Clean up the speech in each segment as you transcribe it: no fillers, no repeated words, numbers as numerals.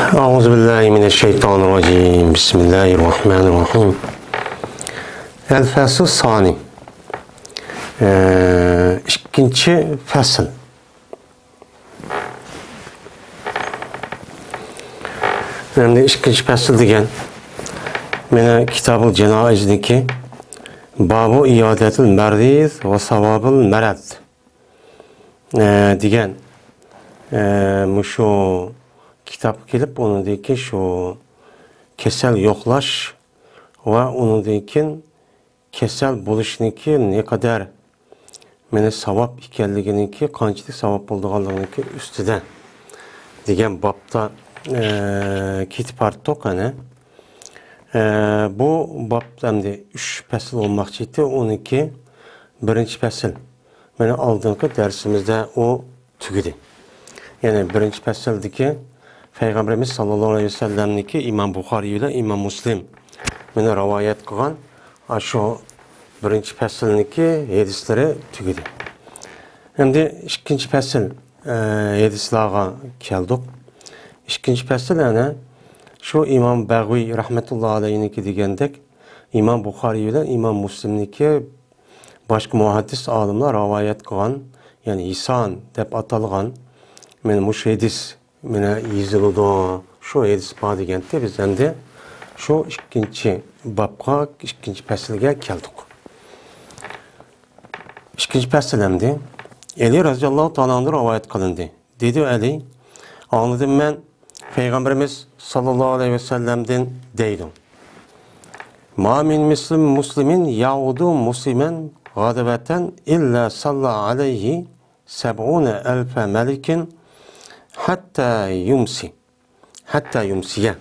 Euzubillahimineşşeytanirracim. Bismillahirrahmanirrahim. El-Fasl Sani. İkinci fasıl. Yani ikinci fasıl degen mene Kitab-ı Cenaiz'deki Babu iadetil merdiz ve savabıl merad degen şu kitap kelip onundaki şu kesel yoklaş ve onundaki kesel buluşniki ne kadar mene savap ikenliginiki kançılık savap bulduğanlığıniki üstüden degen babta kitap arttık hani bu babdan da 3 fasıl olmakçıydı 12 birinci fasıl mene aldığımız dersimizde o tügüdü. Yani birinci fasıldaki Peygamberimiz sallallahu aleyhi ve sellem'deki İmam Bukhari ile İmam Muslim mene rivayet kılan şu birinci fasıldaki hadisleri tügüdü. Hem de ikinci fasıl hadislerine geldik. İkinci fasıl yani şu İmam Bagvi rahmetullahi aleyhineki degendek İmam Bukhari ile İmam Muslim'deki başka muhaddis alimler rivayet kılan yani İhsan dep atalgan men muş hadis mene iziludi şu hadis ba degende bizden de şu ikinci babga ikinci faslga keldik. İkinci fasl hamdi Ali radhiyallahu ta'ala rivayet kılındı. Dedi Ali anladım ben Peygamberimiz sallallahu aleyhi ve sellem'den deydim. Ma min muslimin yaudu muslimen gadabeten illa sallallahu aleyhi 70.000 melikin hatta yumsiye.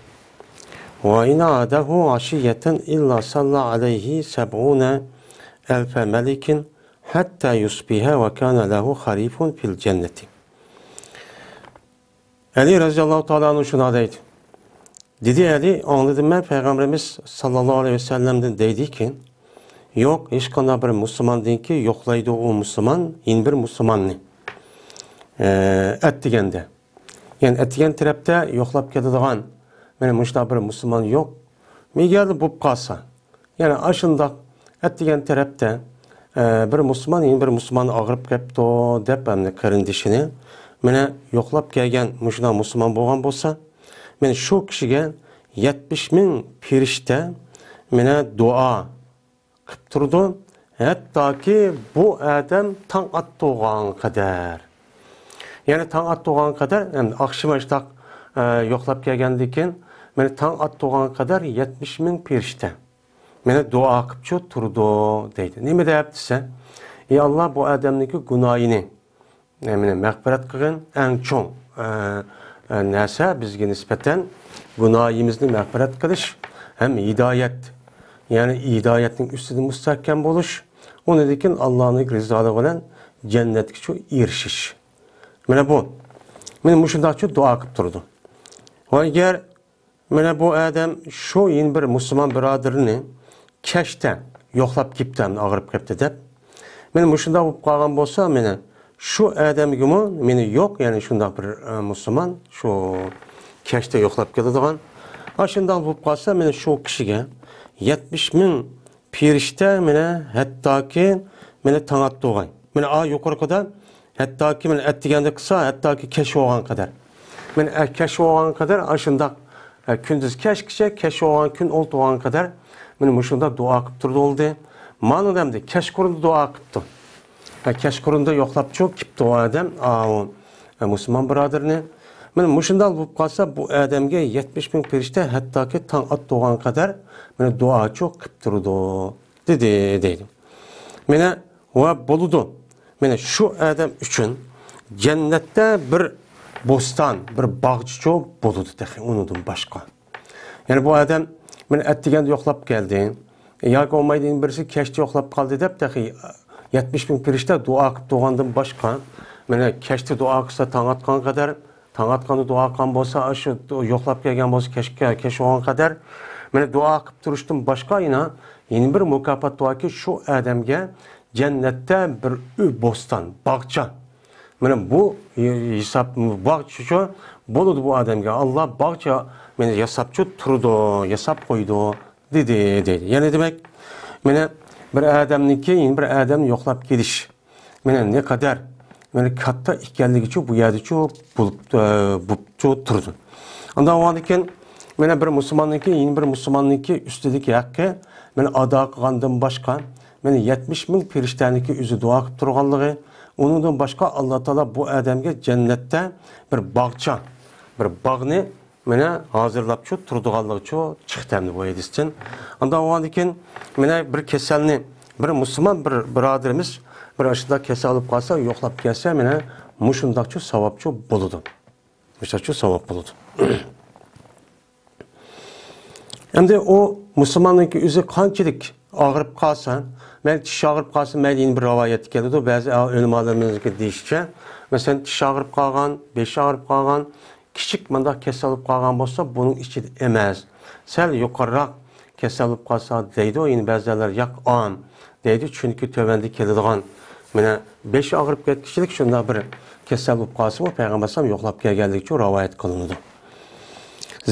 Ve in adahu aşiyeten illa sallallahu aleyhi 70.000 melikin hatta yusbiha ve kana lahu harifun fil cenneti. Ali radıyallahu ta'ala şuna deydi. Dedi Ali, anladım ben Peygamberimiz sallallahu aleyhi ve sellem'den deydi ki yok, hiç kanı bir Müslüman değil ki yoklaydı o Müslüman, yine bir Müslümanlı. Ettigende. Yani ettigen tarafta yoklap geldiğin benim müştah bir Müslüman yok. Mi geldi bu kalsa. Yani aşında ettigen tarafta bir Müslüman, yine bir Müslüman ağırıp kepti o dep hem karındişini. Mene yoklap gelgen müştah Müslüman boğan bolsa, men şu kişiye 70.000 pirişte mene dua kıp turdu. Hatta ki bu adam tan attığın kadar. Yani tan attığın kadar, yani akşam işte yoklap gelgendikken, mene tan attığın kadar 70.000 pirişte. Mene dua kıp turdu deydi. Ne mi de yaptıysa? Allah bu adamdaki günahını yani mağfiret kılın en çok neyse bizge nispeten günahımızı mağfiret kılış hem hidayet yani hidayetin üstünde müstahkem buluş onu dikin Allah'ın rızalığı olan cennet şu irşiş. Mene bu. Benim müşündak şu dua kıp durdu. Ve eğer mene bu adam şu yeni bir Müslüman biraderini keşte yoklap gipten ağırıp gipte dep benim müşündak bu kalgan bolsa mene şu adam gibi meni yok yani şundak bir Müslüman şu keşte yoklap geldiğin aşından bulup kalsa meni şu kişiye 70.000 pirişte meni hatta ki meni tanıt doğay. Meni yukarı kadar hatta ki meni ettigende kısa hatta ki keş olan kadar. Meni keş olan kadar aşında kündüz keş olan gün oldu olan kadar meni muşunda dua kıp durdu oldu. Manı demdi keş kurundu dua kıptı. Keş kurunda yoklap çok kipti o adam Müslüman biraderini. Men muşundal bulup kalsa bu adamga 70.000 pirişte hatta ki tan at doğan kadar mene dua çok kıp durdu dedi deydim. Mene ve buludu. Mene şu adam üçün cennette bir bostan, bir bağcı çok buludu dehi unudum başka. Yani bu adam mene ettigende yoklap geldi. Ya olmaydığın birisi keşte yoklap kaldı dep dehi 70.000 pirişte dua kıp doğandan başka. Mene keşte dua kısa tanıtkan kadar tanıtkanı dua kan bolsa aşı yoklap gelgen bolsa keş olan kadar. Mene dua kıp duruştum başka yine bir mükafat dua ki şu adamga cennette bir bostan, bağça. Mene bu hesap bağça boludu bu adamga. Allah bağça meni yasapçı turdu, yasap koydu dedi. Yani demek meni bir adamniki bir adam yoklap geliş. Meni ne kadar meni katta ekanligi uchun bu yerda turdi. Ondan oğandiken meni bir musulmonniki bir musulmonniki ustidagi haqqi meni ado qilgandan boshqa meni 70 ming ferishtaniki o'zi duo qilib turganligi, undan boshqa Alloh taolo bu odamga jannatda bir bog'cha, bir bog'ni meni hozirlab turdiganligi uchun chiqdi bu hadisdan. Ondan oğandiken meni bir kasalni bir musulmon bir birodarimiz bir aşında kasal olib qolsa, yo'qlab kelsa, meni mushundaqcha savobchi bo'ladi. Mushundaqcha savob bo'ladi. Endi o musulmonniki o'zi qanchalik og'rib qolsa, mayli tish og'rib qolsa, mayli bir rivoyat keladi, ba'zi ulamolarimizniki deyishicha, masalan tish og'rib qolgan, besh og'rib qolgan, kichik bunday kasal olib qolgan bo'lsa, buning ichida emas. Sal yuqoriroq kasal olib qolsa deydi, endi ba'zilar yo'q am deydi, chunki tövanda keladigan mana 5 og'rib ketkichilik shunday bir kasal olib qolsa, bu payg'ambar sollallohu alayhi vasallam yo'qlab kelganligi uchun rivoyat qilinadi.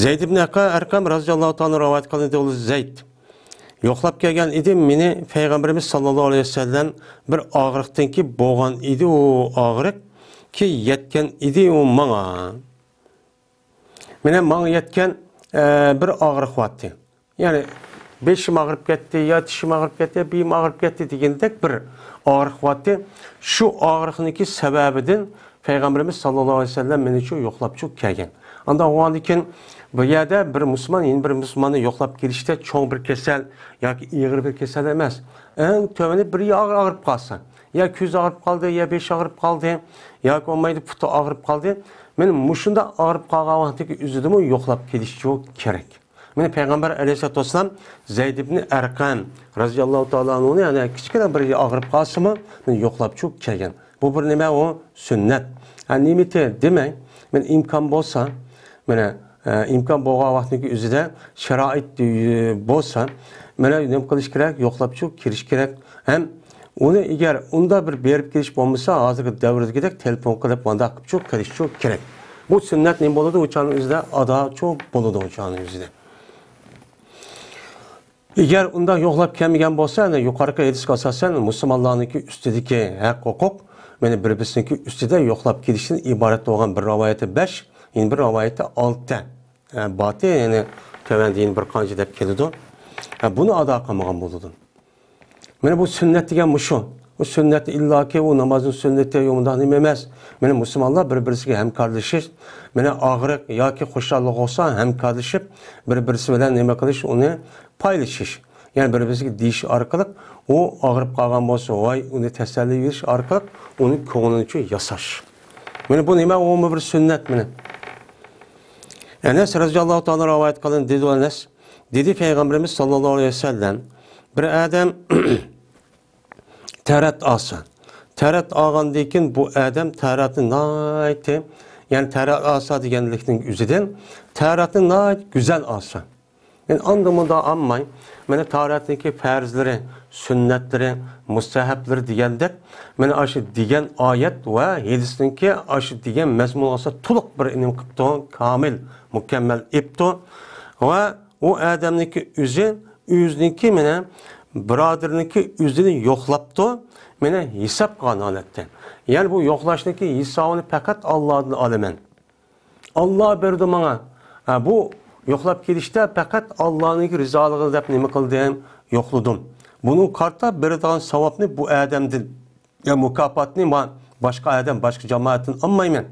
Zeyd ibn Erkam radhiyallohu ta'ala rivoyat qiladi, u Zeyd yo'qlab kelgan edi, meni payg'ambarimiz sallallohu alayhi vasallam bir og'riqdanki bo'lgan edi, u og'riq ki yetgan edi u menga. Menga yetgan bir og'riq vaqti. Ya'ni beshim og'rib ketdi, yo tishim og'rib ketdi, beyim og'rib ketdi degandek bir og'riq vaqti. Shu og'riqniki sababidan payg'ambarimiz sallallohu alayhi vasallam meni uchun yo'qlab kelgan. Anda oğandikin bu yerda bir musulmon bir musulmonni yo'qlab kelishda cho'ng bir kasal yoki ig'ir bir kasal emas. Eng tövani bir og'rib qolsa, ya ko'z og'rib qoldi, ya besh og'rib qoldi, yoki olmaydi puti og'rib qoldi. Men mushunda og'rib qolgan vaqtdagi o'zidimi yo'qlab kelish kerak. Meni payg'ambar alayhisolatu vasallam Zeyd ibn Erkam radhiyallohu ta'ala anhu yani kichkina bir og'rib qolsa-mi, meni yo'qlab kelgan. Bu bir nima o sunnat. Nimati demak, men imkon bo'lsa, mana imkon bo'lgan vaqtdagi o'zida sharoit bo'lsa, mana nima qilish kerak? Yo'qlab kirish kerak. Ham uni agar unda bir berib kelish bo'lmasa, hozirgi davrdagidek telefon qilib vanda qilib kirish kerak. Bu sunnat nima bo'ladi? O'chaning o'zida ado bo'ladi o'chaning o'zida. Eğer unda yo'qlab kelmagan bo'lsa, yuqoriga aytishga asosan musulmonlarniki ustidagi haq-huquq meni bir-biriniki ustida yo'qlab kelishdan iborat bo'lgan bir rivoyati 5, yana bir rivoyati 6. Bati yani tövəndi bir qancha deb keladi. Buni ado qilmagan bo'ladi. Mana bu sunnat degan mushu. Bu sunnat illaki o namazın sünneti yo'qda nima emas. Mana musulmonlar bir-birisiga hamkorlashish, mana og'riq yoki xushallik bo'lsa hamkorlashib, bir-birisi bilan nima qilish, uni paylaşış. Yani bir-birisiga deyish orqali o og'rib qolgan bo'lsa, voy uni tasalli berish orqali uni ko'nglini uchun yasash. Mana bu nima? O bir sunnat mana. Enes radhiyallohu ta'ala rivoyat qilgan dedi Enes, dedi payg'ambarimiz sallallohu alayhi vasallam, bir adam tarat olsa, tarat olgandan keyin bu adam taratni nayt, yani tarat olsa deganlikning o'zidan taratni nayt go'zal olsa. Men andımda anmay, meni taratniki farzlari, sunnatlari, mustahablari degandek, meni aşı degan oyat va hadisniki aşı degan mazmun olsa to'liq bir inim qilibdi, kamil, mukammal ipti va u odamniki o'ziniki meni birodarniki o'zini yo'qlabdi, meni hisob qilgan holatda. Ya'ni bu yo'qlashniki hisobini faqat Allohdan olaman. Alloh berdi menga. Bu yo'qlab kelishda faqat Allohning rizoligini deb nima qildim? Yo'qladim. Bunun karta beradigan savobni bu odamdan, ya mukofotni men boshqa odam, boshqa jamoatdan olmayman.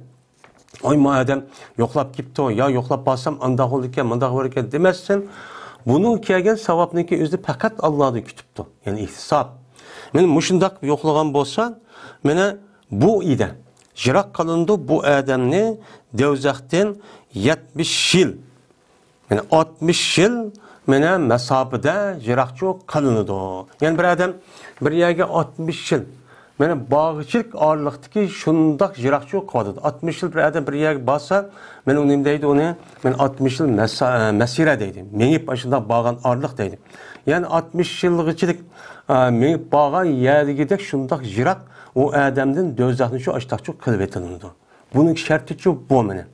Oy ma odam yo'qlab ketdi, ya yo'qlab qolsam undaq bo'ldi ekan, mundaq bo'lar ekan demasdan, bunun kelgan savobniki o'zi faqat Allohdan kutibdi. Ya'ni ihtisob. Men mushundaq yo'qlagan bo'lsa, meni bu ida jiroq qilindi bu odamni do'zaxdan 70 yil. Yani 60 yıl mene mesafede jiroqchi qilindi. Yani bir adam bir yerga 60 yıl mene bağçılık ağırlıqdaki şundaq jiroqchi qiladi. 60 yıl bir adam bir yerga bassa, men uni deydi onu, men 60 yıl mesire deydi. Menip başında bağan ağırlık deydi. Yani 60 yıllıqçılık menip bağan yergidek şundaq jiroq o adamdan do'zaxni shu açtaqchi qilib etilindi. Bunun şartı bu mene.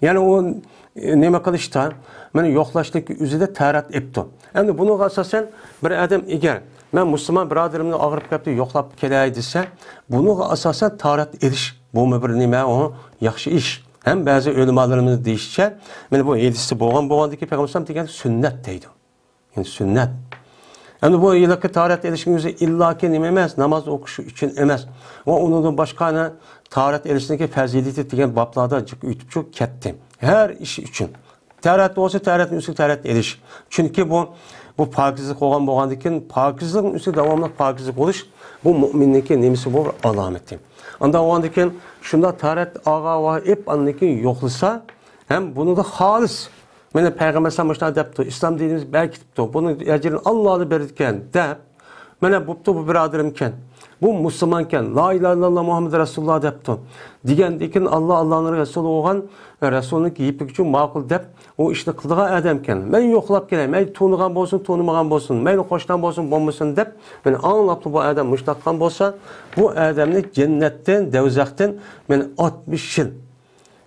Yani o nima qilishda, mana yo'qlashlik o'zida tarat etdi. Endi buni asosan bir odam egar men musulmon birodarimni og'rib qolibdi, yo'qlab kelay desa, buni asosan tarat edish bu bir nima, o yaxshi ish. Hem bazı ulamolarimiz deyishcha, mana bu hadisda bo'lgandiki payg'ambar degan sunnat deydi. Yani sünnet. Yani bu yılki taharet edişinin yüzü illaki nime emas, namaz okuşu için emas. Ve onun başkana taharet edişindeki fazileti diyen bablarda ütüp çok kettim. Her iş için. Taharet olsa taharetin üstü taharet ediş. Çünkü bu pakizlik olan boğandikin, pakizliğin üstü devamlı pakizlik oluş, bu müminlikin nemisi bu alameti. Anda o andikin, şunda taharet ağa ve hep andikin yoklasa, hem bunu da halis. Mene Peygamber sallallahu depti, İslam dinimiz belki depti, bunun ecrini Allah'ı verirken de, mene bu biraderimken, bu Müslümanken, la ilahe illallah Muhammed Resulullah depti. Digendikin Allah'ın Resulü olan ve Resulünün yiyip için makul dep, o işini kıldığı adamken, men yoklap geleyim, men tuğnuğan bolsun, tuğnumagan bolsun, men hoştan bolsun, bolmasın dep, men anlaptı bu adam müştakkan bolsa, bu adamını cennetten, devzakten, men 60 yıl.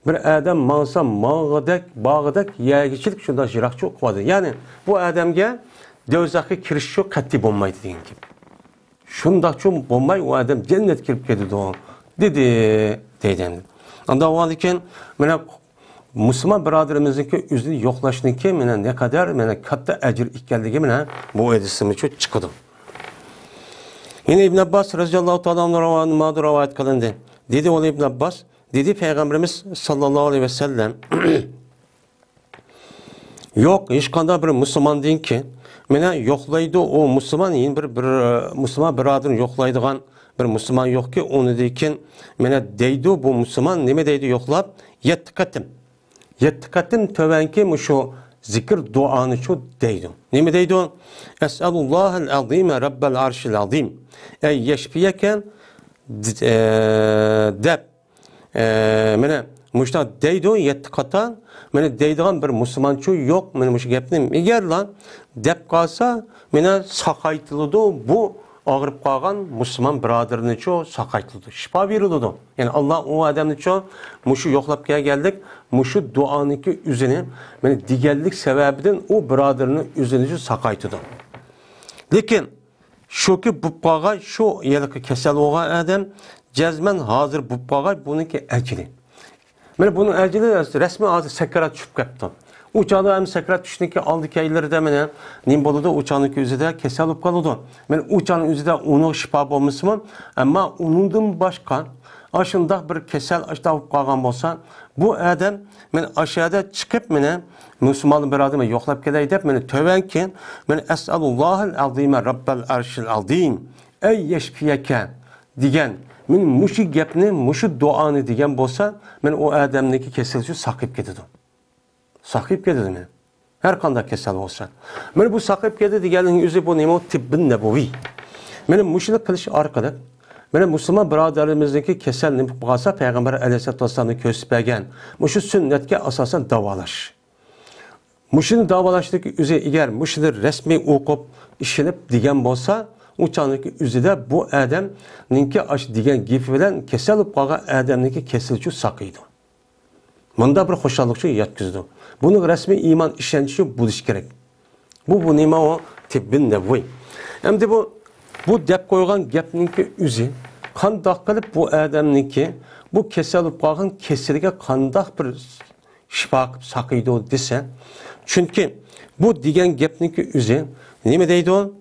Bir adam mansa bağıdak yegiçilik şunda jirak çok vardı. Yani bu adamga dövzakı kiriş çok katli olmaydı deyin ki. Şunda çok olmay o adam cennet kirip geldi o. Dedi. Anda o halde mene Müslüman biraderimizdeki üzülü yoklaştığındaki mene ne kadar mene katta ecir ikkeldiği mene bu edisimi çok çıkıdı. Yine İbn Abbas radıyallahu ta'ala anhu rivayet kılındı. Dedi o İbn Abbas, dedi Peygamberimiz sallallahu aleyhi ve sellem yok hiç kanda bir Müslüman deyin ki mene yoklaydı o Müslüman yiyin bir Müslüman biraderin yoklaydıgan bir Müslüman yok ki onu deyken mene deydi bu Müslüman neme deydi yoklap yettikatim tövenki şu zikir duanı şu deydi. Neme deydi o? Es'alullahel azime rabbel arşil azim ey yeşfiyeken dep mene muşta deydi yettikatan mene deydigan bir Müslümançı yok mene muşu gepnim eğer lan dep kalsa mene sakaytılıdı bu ağırıp kalgan Müslüman biraderini çoğu sakaytılıdı. Şifa verildi. Yani Allah o adamını çoğu muşu yoklap geldik. Muşu duaniki üzerine mene digellik sebebiden o biraderini üzerine sakaytılıdı. Lakin şu ki bu pağa şu yelik kesel olan adam cezmen hazır bu pağa bununki ecili. Mene bunun ecili resmi hazır sekarat düşüp kaptı. Uçağda hem sekarat düştüğünki aldı keyleri de mene nim boluda uçağınki üzerinde kesel olup kaldı. Mene uçağın üzerinde onu şifa olmasın ama onundan başka aşında bir kesel aşağı olup kalgan olsa bu adam mene aşağıda çıkıp mene Müslümanın bir adamı yoklap geley deyip mene tövenken mene es'alullahel azime rabbel arşil azim ey yeşfiyeke diyen men muşu gepni muşu duanı diyen bolsa men o adamniki kesilişi sakıp gidiyor. Sakıp gidiyor men. Her kanda kesel olsa. Men bu sakıp gidiyor diyenin yüzü bu nemo tibbin nebevi. Men muşunu kılış arkalık. Men Müslüman biraderimizdeki kesel ne bolsa Peygamber Aleyhisselatü Vesselam'ı kösbegen. Muşu sünnetke asasen davalaş. Muşunu davalaştık üzere eğer muşunu resmi okup işlenip diyen bolsa uçağındaki üzerinde bu adam ninki aş diyen gibi bilen kesilip kalan adamniki kesilçi sakıydı. Bunda bir hoşallıkçı yatkızdı. Bunu resmi iman işlençi buluş gerek. Bu nima o tibbin nevi. Hem de bu dep koygan gepninki üzü kandak kılıp bu adamninki bu kesilip kalan kesilge kandak bir şifa sakıydı dese. Çünkü bu diyen gepninki üzü nime deydi o?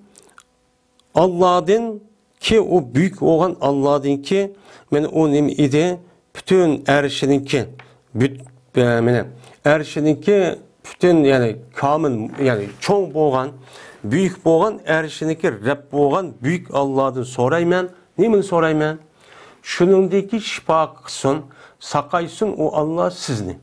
Allah'ın ki o büyük olan Allah'ın ki men o nim idi bütün erşininki erşininki bütün yani kamil yani çoğ boğan büyük boğan erşininki Rab boğan büyük Allah'ın sorayman nimin sorayman şunundaki şifa kılsın sakaysın o Allah sizni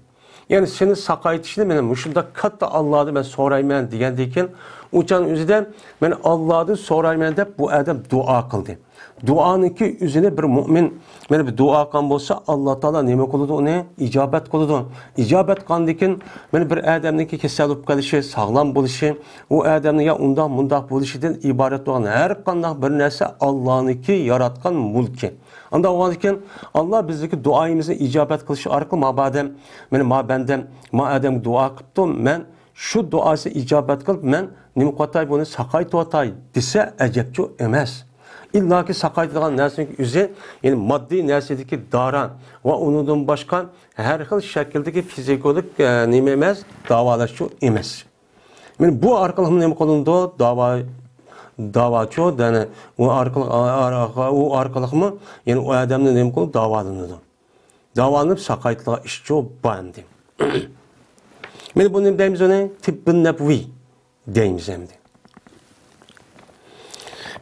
yani seni sakaytışını benim muşunda katta Allah'ı ben sorayman diyen deyken uçan üzerinde ben Allah'ı sorayman deyip bu adam dua kıldı. Duaniki üzerine bir mümin mana bir dua qilgan bo'lsa, Alloh taolo nima qiladi? Uni ijobat qiladi. Ijobat qilgandan mana bir odamniki kasal bo'lib qolishi, sog'lom bo'lishi, u odamning ya undoq mundoq bo'lishidan iborat bo'lgan har qanday bir narsa Allohniki yaratgan mulki. Anda o halde Allah bizdeki duayımızı icabet kılışı arqılı mabadem, ma adam dua qıptım, men şu duası icabet qılıp, men nima qatay bunu sakay tuatay dese ecepçu emas. İlla ki sakaytılan nesindeki üzü, yani maddi nesindeki daran ve onundan başka her xil şekildeki fizikolog nima emas, davalaşu emas. Yani bu arqılı nima qılındı, davaçı yani o arkalık mı yani o adamın neyim kolu davalanırdı. Davalanıp sakaytlığa işçi o bandı. Ben bunu deyimiz ona tibbin nebvi deyimiz emdi.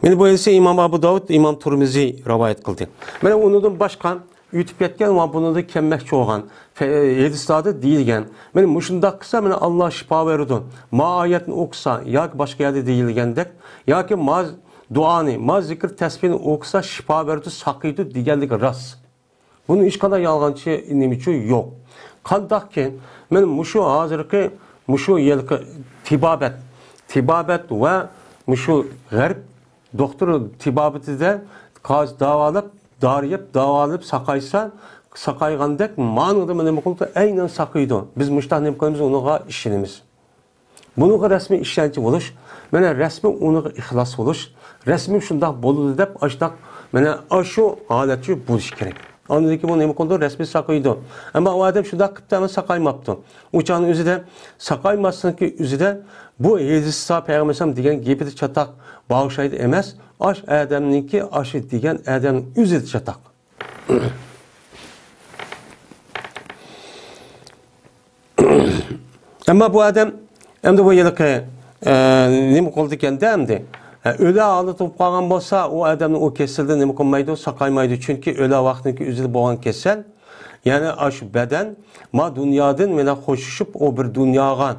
Ben bu ise İmam Abu Davud, İmam Tirmizi rivayet kıldı. Ben ondan başka YouTube ketken ama bunu da kemmek olgan, hadislarda değilgen. Ben muşunda kısa ben Allah şifa verirdi. Ma ayetini okusa ya ki başka yerde değilgendek ya ki ma duanı, ma zikir tesbihini okusa şifa verirdi, sakıydı diyenlik rast. Bunun hiç kadar yalgancı nimiçi yok. Kandak ki ben muşu hazırki muşu yelki tibabet ve muşu garip doktor tibabeti de kaz davalık davalıp sakaysa sakaygandak manıda nima qildi? Aynan sakıydı. Biz muştaq nima qilamiz? Unuğa işinimiz. Bunuğa resmi işlenci bo'lish, mana resmi unuğa ixlos bo'lish, resmi shundaq bo'ladi deb ashtaq mana shu holatchi bo'lish kerak. Anladaki bu nima qildi? Resmi sakıydı. Ama o adam shundaq qilibdi, ama sakaymapti. Uçağın üzüde sakaymasınki üzüde bu Hezisa Peygamber degan gepida çataq bağışlaydı emas. Aş adamniki aşı degan adamning üzüde çataq. Ama bu adam hem de bu yılki nima qildi ekanda hamda öle alıp qalgan bo'lsa o adamning o kesildi nima qilmaydi, saqaymaydi. Chunki öle vaqtniki üzülib bo'lgan kesel, yani aş beden ma dunyodan mena qo'shishib o bir dunyoga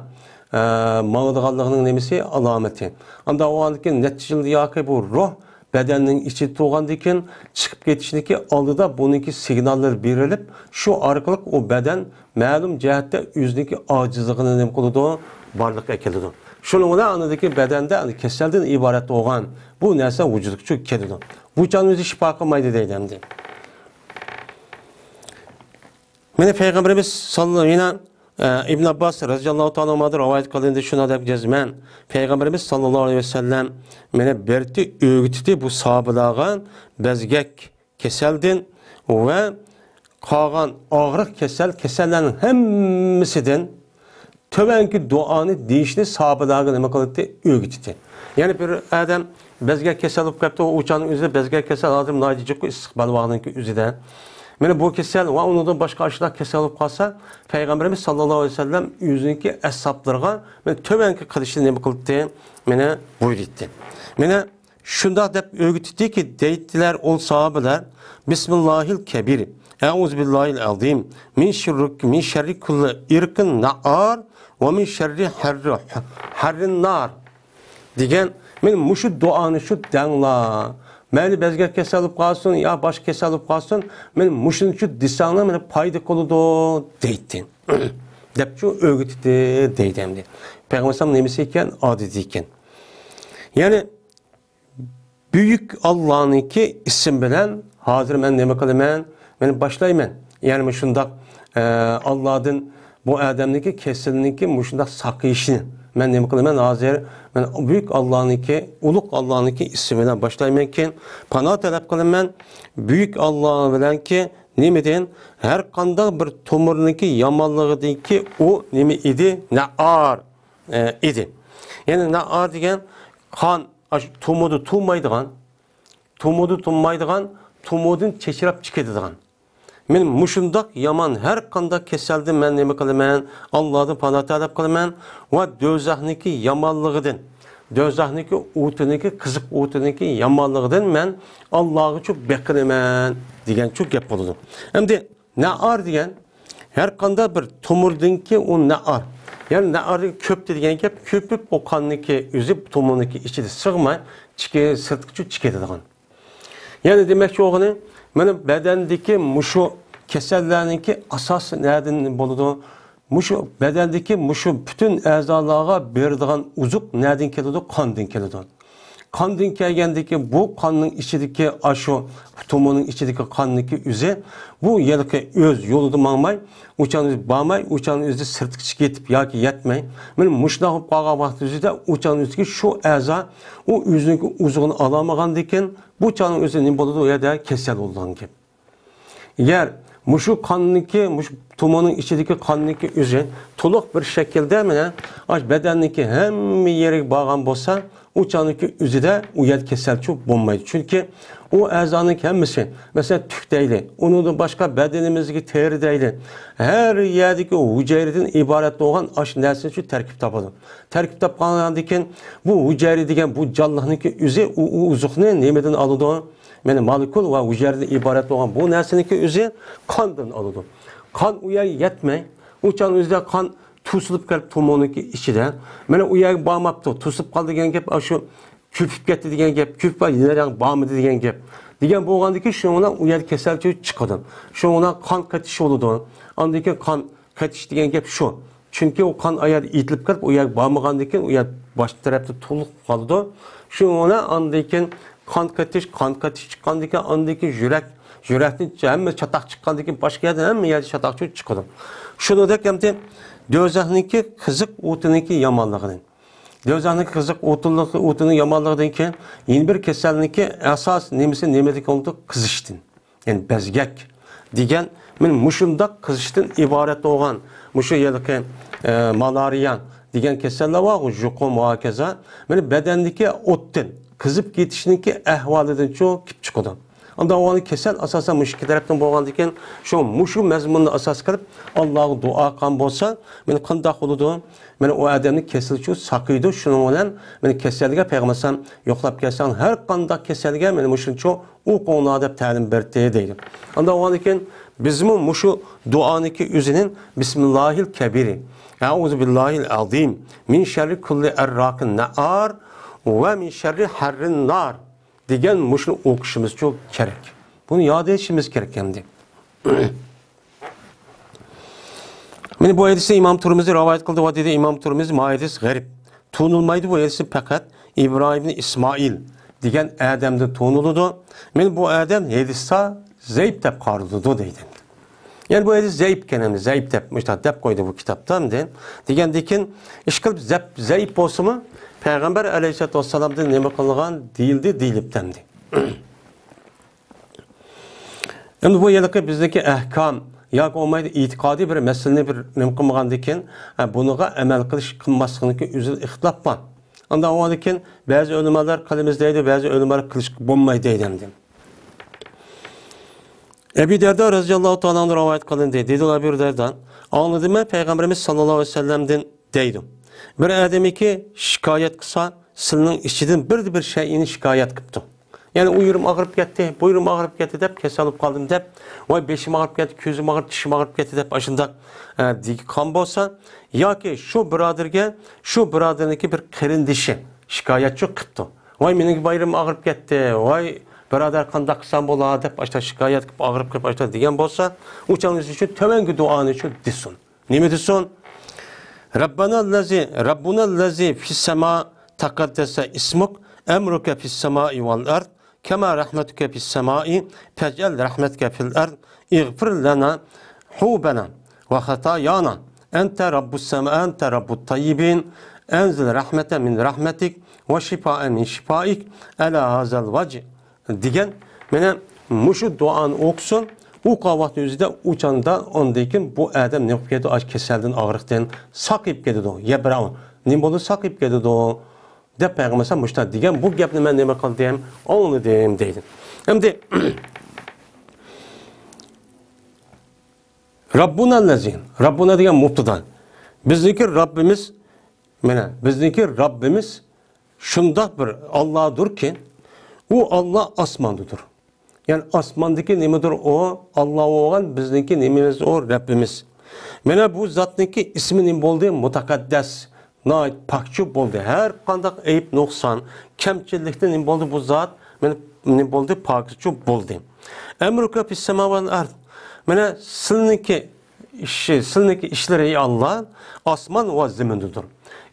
mağdığanlığının nemisi alameti. Anda o andaki neticeli yoki bu ruh bedeninin içi tuğandikin çıkıp ketişindeki aldıda bununki signaller verilip şu arkalık o beden ma'lum cihette yüzdeki acizliğini nem kılıdı, varlık ekelidir. Şunun da anladaki bedende keselden ibaret olan bu nerse vücudukçu kelidir. Bu canımızı şifa kılmaydı deydemdi. Mene Peygamberimiz sallallahu aleyhi ve sellem İbn Abbas radıyallahu ta'ala anhu'dan rivayet kılındı şuna dep gezmen. Peygamberimiz sallallahu aleyhi ve sellem mene berti öğütüdü bu sahabalarga bezgek keseldin ve qalgan ağrıq kesellerin hemmisinden tövenki duanı deyişini sahabalarga nima qildi? Öğütüdü. Yani bir adam bezgek kesel olup kaptı o uçağın üzerinde bezgek kesel adam naycıcık istiqbal vaqtınki üzerinde. Mene bu kesel ve ondan başka aşılar kesel olup kalsa Peygamberimiz sallallahu aleyhi ve sellem yüzündeki eshaplarga mene tövenki kılışını nima qildi? Mene buyurdu. Mene şunda dep öğütüdü ki deydiler ol sahabeler Bismillahil kebir. Euzubillahil azim. Min şerri kulli irkin na'ar ve min şerri harrin nar. Degen men muşu duanı şu dangla. Məni bezgek kesel olup kalsın ya baş kesel olup kalsın men muşun şu disanla mene payda koludu deydin. Depçu öğütüdü deydemdi. Peygamber nemisiyken adidiyken. Yani büyük Allah'ınki isim bilen hazır men neme kılımen men başlaymen. Yani şundak Allah'ın bu adamdaki kesilindeki muşundak sakıyışını men neme kılımen hazır men büyük Allah'ınki uluk Allah'ınki isminden başlaymen ki pana talep kılımen büyük Allah bilen ki nemeden her kanda bir tomurunki yamanlığı değil ki o neme idi ne ağır idi. Yani ne ağır degen kan tumudu tumaydigan, tumudun çeşirap çıkedigan. Men muşundak yaman her kanda keseldim men neme kılımen, Allah'ın pana talep kılımen ve dözahniki yamanlığıdın. Dözahniki utuniki, kızık utuniki yamanlığıdın men Allah'ı çok beklemen diyen çok gep oldu. Hem de ne ar diyen her kanda bir tumurdun ki o ne ar. Yani ne arı köptü diyen gep köpüp o kanınki üzüp tumundaki içi de sığmay sırtçı çıkedigan. Yani demek ki oğlum, benim bedendeki muşu kesellerninki asas nereden buludu? Muşu bedendeki muşu bütün azalara berdiğin uzuk nereden geliyordu? Kandan geliyordu. Kandan kelgendeki bu kanın içindeki aşu, tumonun içindeki kanındaki üze bu yelki öz yolunu mağmay, uçan üzü bağmay, uçan üzü sırtıkçı getip ya ki yetmey. Benim muşnağıp bağa vakti üzüde uçan üzü şu aza o üzünün uzuğunu alamagan diken bu çanın üzü ne boludu ya da kesel olan gibi. Eğer muşu kanındaki, muşu tumonun içindeki kanındaki üzü toluk bir şekilde mi bedendeki hem yeri bağan bolsa uçanıki üzüde uyat kesel çok bulmaydı. Çünkü o azanın hemisi mesela tük değil. Onu da başka bedenimizdeki teri değil. Her yerdeki o hücreden ibaret olan aş nesli şu terkip tapadı. Terkip tapkanlarındaki bu hücre diyen bu canlılık'nınki üzü o uzukne nemeden alıdı. Yani molekul ve hücreden ibaret olan bu neslinki üzü kandan alıdı. Kan uyar yetmey. Uçan üzüde kan tusulup gelip tumonunki içide. Mene uyak bağmaptı. Tusup kaldı diyen gep şu küpüp gitti diyen gep. Küp var yine bağmadı diyen gep. Diyen bu olgandaki şuna uyak keselçe çıkadı. Şuna kan kaçış oldu. Andaki kan kaçış diyen gep şu. Çünkü o kan ayar itilip gelip uyak bağmagandaki uyak baş tarafta tuluk kaldı. Şuna andaki kan kaçış çıkandaki andaki yürekten hem çatak çıkandaki başka yerden hem yerde çatak çıkadı. Şunu da hem Dözahınki kızık utununki yamanlığının. Dözahınki kızık utunun yamanlığından ki yeni bir keselliğinki esas nemedik oldu kızıştın. Yani bezgek. Digen men muşunda kızıştın ibaret olan muşu yelki malariyan digen keseller var juko muhakeza. Men bedendeki ottun kızıp gitişinki ehvaliden çok kip çıkıdı. Onda o anı kesel asasen müşkil taraftan boğan diken şu muşu mezmununu asas kılıp Allah'ı dua kan bolsa men kandak oludu. Men o adamın kesilçi sakıydı. Şunun olan men keselge peygambersem yoklap gelsen her kandak keselge men muşun çok o konuda talim berteye değil. Onda o anı diken bizim muşu duaniki üzerinin Bismillahil kebiri. Euzu billahil azim min şerri kulli errakin nar ve min şerri harrin nar. Digen muşunu okuşumuz çok gerek. Bunu yad etmemiz gerek hem de. Yani bu hadisi İmam Tirmizi rivayet kıldı ve dedi İmam Tirmizi hadis garip. Tuğnulmaydı bu hadisi fakat İbrahim İsmail digen Adem'de tuğnuludu. Yani bu Adem hadisa zayıf tep karlıdı deydi. Yani bu hadis zayıf kenemli, zayıf tep dep koydu bu kitaptan de. Digen dikin işkil zayıf olsa mı? Peygamber aleyhissalatü vesselam'da neme kılgan değildi, değiliptendi. Şimdi bu yılki bizdeki ahkam, ya olmaydı itikadi bir meselini bir neme kılgan diken, bunuğa emel kılış kılmasınınki üzül ihtilaf var. Ondan o diken bazı ölümeler kalemizdeydi, bazı ölümeler kılış bulmaydı deydi. Ebu Derda radıyallahu ta'ala rivayet kılın dedi. Dedi Ebu Derda'dan, anladım ben Peygamberimiz sallallahu aleyhi ve sellem'den deydim. Bir adamı ki şikayet kısa, sılının içinden bir şeyini şikayet kıptı. Yani uyurum ağırıp gitti, buyurum ağırıp gitti deyip kesalıp kaldım deyip, vay beşim ağırıp gitti, közüm ağırıp, dişim ağırıp gitti deyip başında kan bolsa, ya ki şu birader'inki bir kırın dişi şikayetçi kıptı. Vay menin bayırım ağırıp gitti, vay birader kandak kısan bola deyip başta şikayet kıp ağırıp kıp başta diyen bolsa, uçağınız için tömenki duanı için disun. Nime disun? Rabbuna lezi fis sema takaddese ismuk emruke fis semai vel ard kema rahmetuke fis semai fecel rahmetke fil ard iğfir lana hubena ve hatayana ente rabbus sema ente rabbut tayyibin enzil rahmete min rahmetik ve şifaen min şifaik ala hazal vacih digen mene muşu duan okusun. Bu qavat özüdə uçanda ondayken bu adam ne yapıyordu? Aç keselden ağırlıktan sakıp gidiyordu. Ya bravo. Ne boldu sakıp gidiyordu? De peygamber müştah diyen bu gapni ben neme kıl diyem, onu diyem deydim. Hem de Rabbuna lezin. Rabbuna diyen mubtadan. Bizdeki Rabbimiz şunda bir Allah'dır ki o Allah asmandadır. Yani asmandaki nemedir o, Allah olan bizdeki nememiz o Rabbimiz. Mene bu zatniki isminin boldu mutakaddes, nait pakçı boldu. Her kandak eyip noksan, kemçillikten boldu bu zat, mene ne bo'ldi? Pokizcha bo'ldi. Amruka fis samawati ard. Mana sizniki ishlari Allah osmon va zamindadir.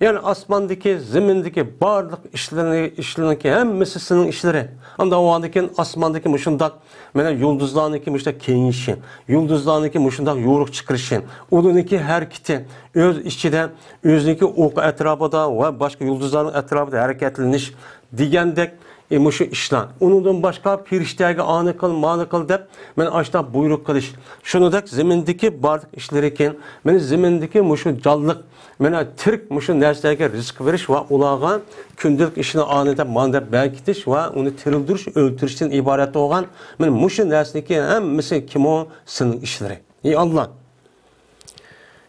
Yani asmandaki, zimindeki barlık işlerini hemmisi sizin işleri. Anda o andaki asmandaki muşundak, mesela yıldızlarındaki muşundak keyinişi, yıldızlarındaki muşundak yoğuruk çıkırışı, onunki hareketi, öz işçide, özünki oku etrafında ve başka yıldızların etrafında hareketleniş, digendek, muşu işler. Onundan başka pirişteki anı kıl, manı kıl deyip, ben açta buyruk kılış. Şunu da zimindeki barlık işleriyken, ben zimindeki muşu canlılık, Mena Türk muşu neslerge risk veriş ve ulağa kündülük işini anında manda belkitiş ve onu terildiriş, öldürüşten ibaret olan men muşu neslerge hemmisi kim o sının işleri. Ey Allah.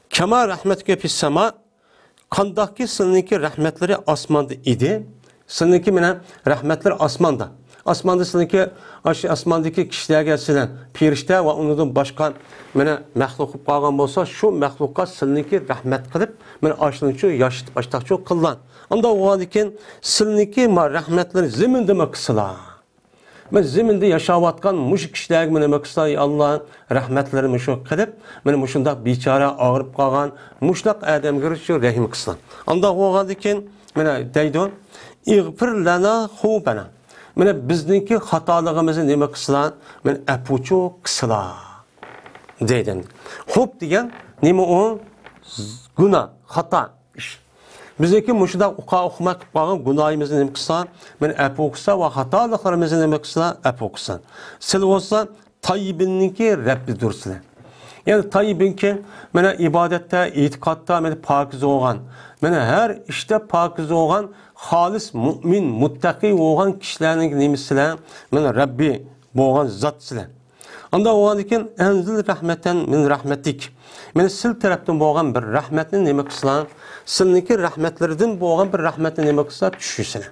Kema rahmetke fis sema kandaki sınınki rahmetleri asmanda idi. Sınınki mena rahmetler asmanda. Asmanda sınınki asmandaki kişiler gelsilen pirişte ve ondan başka mena məxluq qalğan bolsa şu məxluqa sınınki rahmet qılıb men aşınçı yaşıt baştaqçı qıllan. Onda o diken sınınki rahmetleri ziminde maqsıla. Men ziminde yaşavatqan muş kişiler men maqsıla Allah rahmetleri muşu qılıb men muşunda biçara ağırıp qalğan muşlaq adamgir şu rahim qılsan. Onda o diken men deydi İğfir lana hubana. Men bizniki xatalığımızı nima qılsan men apuçu qısla. Deyden. Hop degan nima o? Günah, hata ish. Bizdeki muşuda uqmaq qilgan gunohimizni nima qilsa, men afu qilsa va xatoliklarimizni nima qilsa, afu qilsa. Sil bo'lsa tayyibinki Rabbi dursin. Yani tayyibinki mena ibadetde, e'tiqodda mena pokiz bo'lgan. Mena har ishda pokiz bo'lgan, xolis mu'min, muttaqi bo'lgan kishilarning nimasilar, mena Rabbi bo'lgan zot sizlar. Anda o andikin enzil rahmeten min rahmetik. Men sil taraftan bo'lgan bir rahmetni nima qilsan? Silniki rahmetlerden bo'lgan bir rahmetni nima qilsa tushishsin.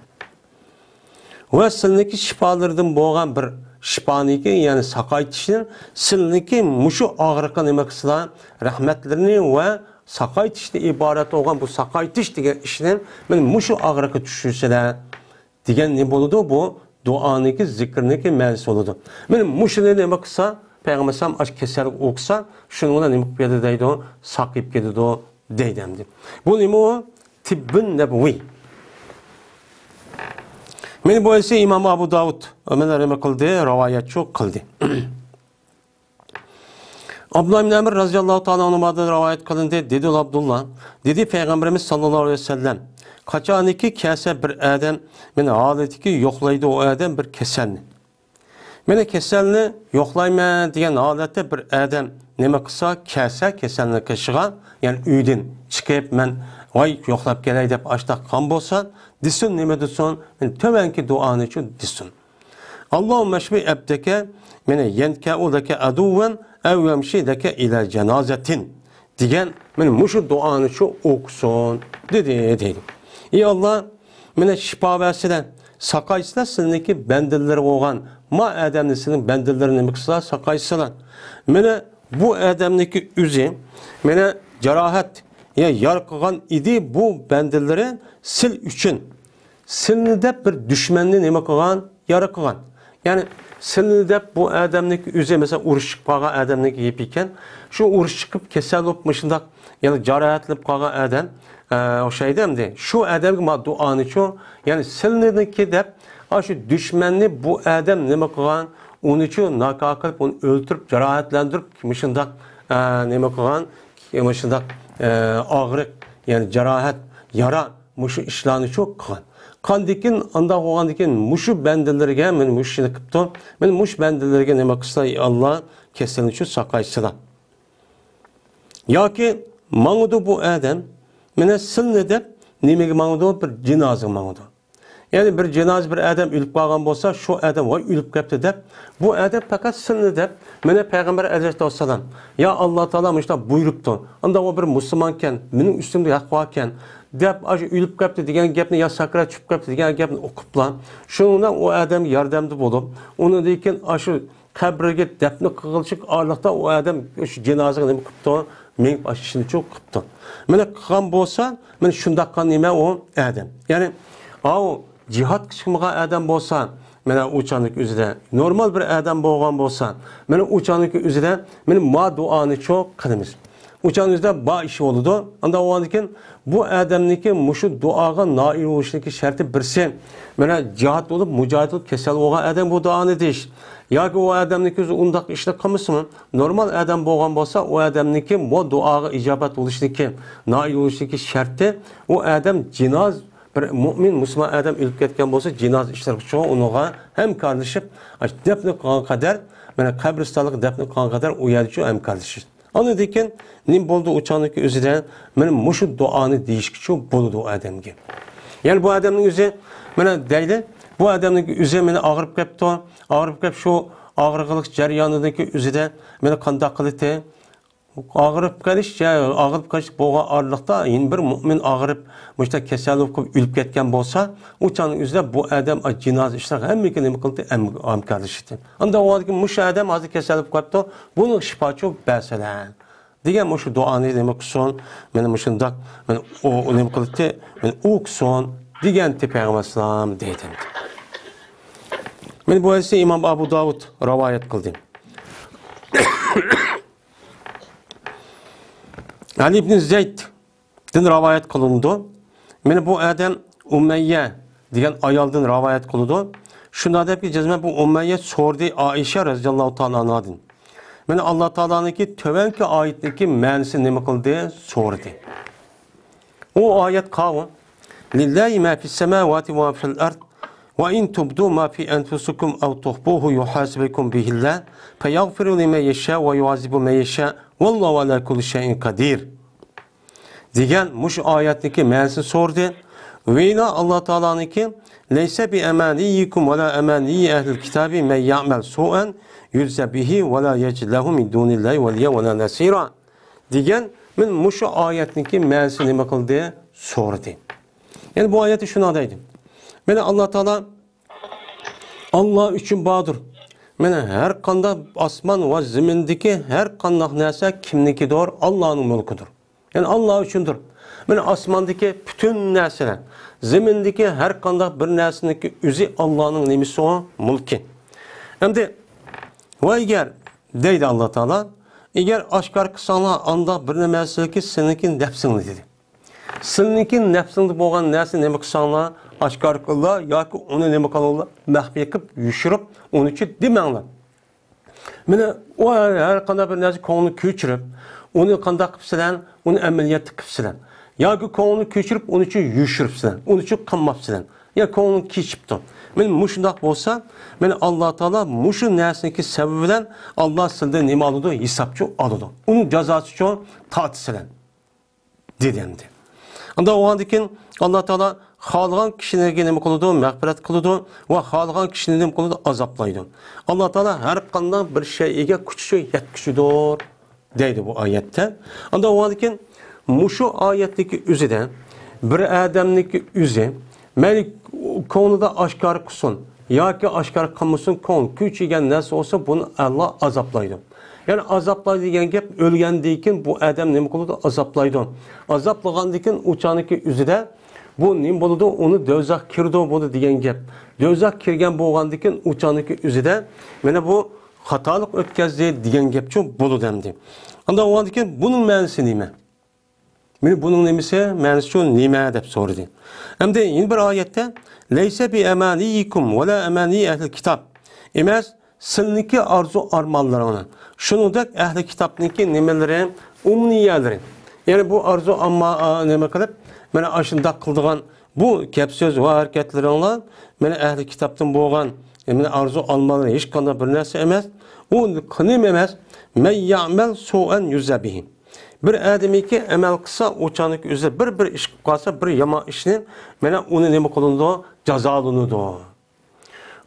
Va silniki shifolardan bo'lgan bir shifoniki, ya'ni saqaytishni, silniki mushu og'riqqa nima qilsan? Rahmetlerini va saqaytishni iborat bo'lgan bu saqaytish degan ishni men mushu og'riqqa tushishsinlar degan ne bo'ladi bu? Duaniki, zikrniki ma'nosi bo'ladi. Men mushuni nima qilsa, Peygamber sam aç keserlik o'qisa, shunga nima qilib deydi, saqib ketadi deydi. Bu nima o? Tibbun nabaviy. Men bu esa İmam Abu Davud mana nima qildi, rivoyatchi qildi. Abdullah ibn Amr radhiyallohu ta'ala anhudan rivoyat qilindi, dedi Abdullah, dedi Peygamberimiz sallallohu alayhi vasallam Qaçaniki kese bir adam, meni haletiki yo'qlaydi o adam bir keselni. Meni keselni yo'qlayman degan holatda bir adam nima qilsa, keselni qishiga, ya'ni uydan chiqib men voy yo'qlab kelay deb ashtaq qon bo'lsa, desin nima desin, men to'vanki duoni uchun desin. Allohumma shfi abdaka meni yanka'udaka aduwan aw yamshidaka ila janazatin degan men mushu duoni uchun o'qsin dedi. Ey Allah, mene şifa versiden, saqaysılar sizinki bendirleri olgan, ma adamnisinin bendirlerini miksa saqaysılar. Mene bu adamniki üzi, mene cerahat, ya yarqıgan idi bu bendirleri sil üçün. Silnide bir düşmenli nime kıgan, yarı kıgan. Yani silnide bu adamniki üzi, mesela uruş kağa adamniki yipiyken, şu uruş çıkıp kesel olmuşundak, yani cerahatlip kağa adam, o şeydemdi. Şu adam ma duanı ço yani silnedeki de şu düşmanını bu adam nima qilgan, onu için nakak qilib onu öldürüp cerahatlendirip mişindak nima qilgan, mişindak ağrık yani cerahat yara muşu işlarını çok qilgan. Qandikin anda qo'gandikin mushu bandalarga men mushini qilibdi. Men mush bandalarga nima qilsa Allah kesilni shu saqaysizlar. Yoki mang'udu bu adam mene silni deb nimaga mang'udu bir jinoza mang'udu. Yani bir cenaze bir adam ölüp kalgan bolsa şu adam vay ölüp kaptı deb bu adam fakat silni deb mene Peygamber Aleyhisselam ya Allah Teala işte buyuruptu. Anda o bir Müslümanken benim üstümde hak varken deb aşı ölüp kaptı degan gapni ya sakra çıkıp kaptı degan gapni o'qiblan. Şundan o adam yardımcı bolup onu deyken aşı kabrga dafni qilishlik orliqda o adam shu cenazaga nima qilibdi? Men ashishini çok qilibdi. Mene qilgan bolsa, men shundoq nima o adam. Yani o cihat qilmagan adam bolsa, mana o'chanlik o'zida normal bir odam bo'lgan bo'lsa, mana o'chanlik o'zida men ma duoni çok qilamiz. O'chaningizda ba ishi bo'ladi. Unda o'g'andikin bu odamniki mushu duoga noil bo'lishligi sharti birsi. Mana jihad bo'lib, mujohid bo'lib kasal bo'lgan odam bu duoni deyish. Yoki o odamniki o'zi undaq ishlar qilmasmi? Normal odam bo'lgan bo'lsa, o odamniki bu duoga ijobat bo'lishligi, noil bo'lishligi sharti o odam jinoz bir mu'min musulmon odam o'lib ketgan bo'lsa, jinoz ishlar uchun unga hamkorlashib, dafn qilgan qadar, mana qabristonlik dafn qilgan qadar u yerga hamkorlashib. Onu dekin, nim bo'ldi o'chaniki o'zida, men mushu duoni deyishkichu bo'ldi u odamga. Ya'ni bu odamning o'zi mana deydi, bu odamning o'zi meni og'rib ketdi, og'rib kelib shu og'riqlik jarayonidagi o'zida meni qanday qildi? Og'rib qolish bo'lgan orliqda yin bir mu'min og'rib, mushta kasallik qilib o'lib ketgan bo'lsa, o'chaning o'zida bu odam jinoz ishlar hammaga nima qildi? Hamkorlashdi. Unda o'g'ilga musha odam hozir kasallik qilibdi, buni shifochi basalan. degan shu duoni nima qilsin, mana shundoq mana u nima qildi, men o'qsin degan Payg'ambar vasallam deydi. Men bu hadisni Imom Abu Davud rivoyat qildi. Ali ibn Zayd'dan rivoyat qilindi. Meni bu adam Umayya degan ayoldan rivoyat qildi. Shunda debki jazman bu Umayya so'rdi Aisha radhiyallohu ta'ala anhadan. Meni Alloh taolaniki tovanki oyatdagi ma'nosi nima qildi so'rdi. U oyat qavm lillahi ma fis samawati wa fil ard wa in tubdu ma fi anfusikum aw tukhfuhu yuhasibukum bihi Allah fayaghfiru liman yasha wa yu'azibu man yasha wallahu ala kulli shay'in qadir. Degan mush oyatdagi ma'nosini so'rdi. Ve Allah Teala'nınki leyse bi emaniyikum ve la emaniyi ehlil kitabi men ya'mel su'en yüzze bihi ve la yeclehu min dunillahi veliye ve la nasira. Degen men muşu ayetninki ma'nosini nima qildi so'rdi. Yani bu ayeti şuna deydi. Meni Allah Teala Allah üçün badır. Meni her qanday asman ve zimindeki her qanday narsa kimnikidir? Allah'ın mulkudur. Yani Allah üçündür. Meni asmandaki bütün narsalar, zemindeki her qanday bir narsaniki o'zi Allah'ın nimasi o mulki. Endi va agar deydi Allah Taala, agar oshkor qilsanglar anda bir narsaliki seniki nafsingni dedi. Seniki nafsingda bo'lgan narsa nima qilsanglar oshkor qilinglar yoki uni nima qilinglar maxfiy qilib yushirib uni chi demanglar. Meni o har qanday bir narsa ko'ngilni ko'chirib, uni qanday qilibsizlar, uni amaliyotga qilibsizlar. Yoki ko'ngilni ko'chirib, uni uchun yushiribsizlar, uni uchun qilmabsizlar. Ya ko'ngilni kechibdi. Men mushundoq bo'lsa, meni Alloh taolo mushu narsaniki sababi bilan Alloh sizdan nima oladi? Hisobchi oladi. Uni jazosi uchun tortisizlar. Dedendi. Unda o'g'andikin Alloh taolo xohlagan kishilarga nima qiladi? Mag'firat qiladi va xohlagan kishini nima qiladi? Azoblaydi. Alloh taolo har qanday bir shayga kuchi yetkichidir deydi bu oyatda. Unda o'g'andikin Muşu ayetdeki üzüden bir adamniki üzü melik konuda aşkar kılsın ya ki aşkar kılmasın konu küçügen nasıl olsa bunu Allah azaplaydı. Yani azaplaydı diyen gep ölgendeyken bu adam ne kıldı azaplaydı. Azaplagandayken uçaniki üzüde bu ne buldu onu dözak kirdi bunu diyen gep. Dözak kirgen boğandayken uçaniki üzüde mene bu hatalık ötkazdı diyen gep çok bulu demdi. Anda o andayken bunun ma'nosi nima? Meni bunun nemisi ma'nosi uchun nima deb so'radi. Hamda yana bir oyatda laysa bi amaniyikum va la amani ahli kitob. Emas, sizniki arzu armonlaringiz. Shuningdek ahli kitobniki nimalari, umniyalari. Ya'ni bu arzu amma nima qilib, mana ashunda qildigan bu gap so'z va harakatlaringlar mana ahli kitobdan bo'lgan, mana arzu armonlari hech qanday bir narsa emas. U qinim emas, men ya'mal su'an yuzabihi. Bir adamiki amal qilsa, o'chanik o'zi bir ish qilib qolsa, bir yomon ishni mana uni nima qilindi? Jazolanadi.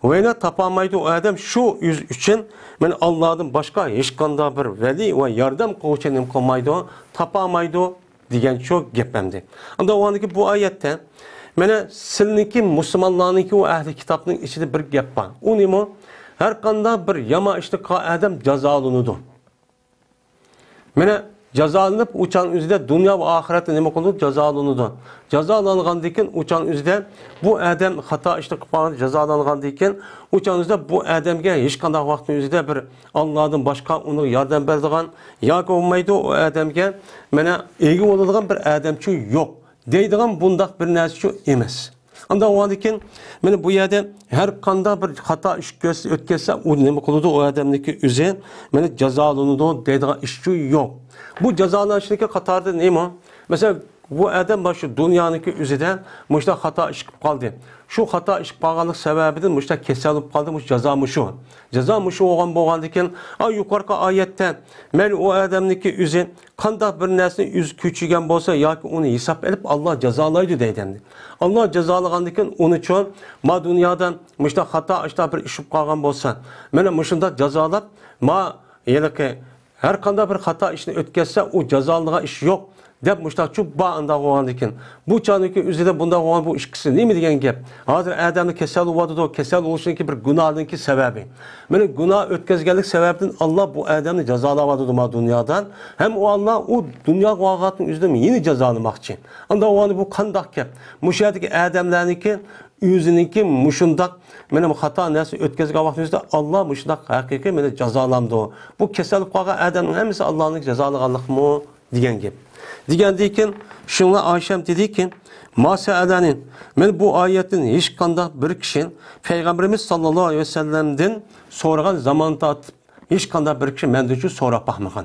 Vayna topolmaydi u odam shu yüz uchun men Allohdan boshqa hech qanday bir vali va yordam qiluvchi nima qilmaydi, topolmaydi degan shu gapimdi. Unda o'niki bu oyatda mana sizniki musulmonlarniki va ahli kitobning ichida bir gap bor. U nima? Har qanday bir yomon ishni qilgan odam jazolanadi. Mana jazolanib o'chan o'zida dunyo va oxiratda nima qildi? Jazolanadi. Jazolangandan keyin o'chan o'zida bu odam xato ishni qilib qolgan, jazolangandan keyin o'chan o'zida bu odamga hech qanday vaqtning o'zida bir Allohdan boshqa uni yordam beradigan yoki bo'lmaydi, u odamga mana ega bo'ladigan bir odamchi yo'q deydigan bundaq bir narsa emas. Anda o'g'andan keyin mana bu yerda har qanday bir xato ish o'tkazsa, u nima qiladi? O odamniki o'zi mana jazolanadi deydigan ish yo'q. Bu jazolanishning qatorida nima? Masalan, bu adam başı dünyanın üzerinde müşta hata iş qilib qoldi. Şu hata iş qilib qolganlik sababidan müşta kasal bo'lib qoldi. Mush jazo mushu. Jazo mushu bo'lgandan keyin yuqorqi oyatda men o odamniki o'zi qanday bir narsani o'z kuchigan bo'lsa yoki uni hisob olib Alloh jazolaydi deydi. Alloh jazolagandan keyin uni uchun ma dunyodan müşta hata ishda bir ish qilib qolgan bo'lsa, mana mushunda jazolab ma yelki her qanday bir hata ishni o'tkazsa, u jazolagan ish yo'q. Dep müştak çok bağında olan dikin. Bu çağındaki üzerinde bunda olan bu işkisi ne mi diyen gep? Hazır adamın kesel olmadı da o kesel oluşunki bir günahınki sebebi. Böyle günah ötkezgenlik sebebinin Allah bu adamı cezalamadı da dünyadan. Hem o Allah o dünya vakatının üzerinde yeni cezalamak için. Anda o an bu kandak gep. Müşahedeki adamlarınki yüzününki muşundak benim hata nasıl ötkezgen vaktimizde Allah muşundak hakiki beni cezalandı o. Bu kesel kalan adamın hemisi Allah'ın cezalanlık mı diyen gep. Degandayken şunla Ayşem dedi ki masalanin men bu ayetin hiç qanday bir kishi Peygamberimiz sallallahu aleyhi ve sellem'den so'ragan zamonda hiç qanday bir kishi mendan uchun so'rab baxmagan.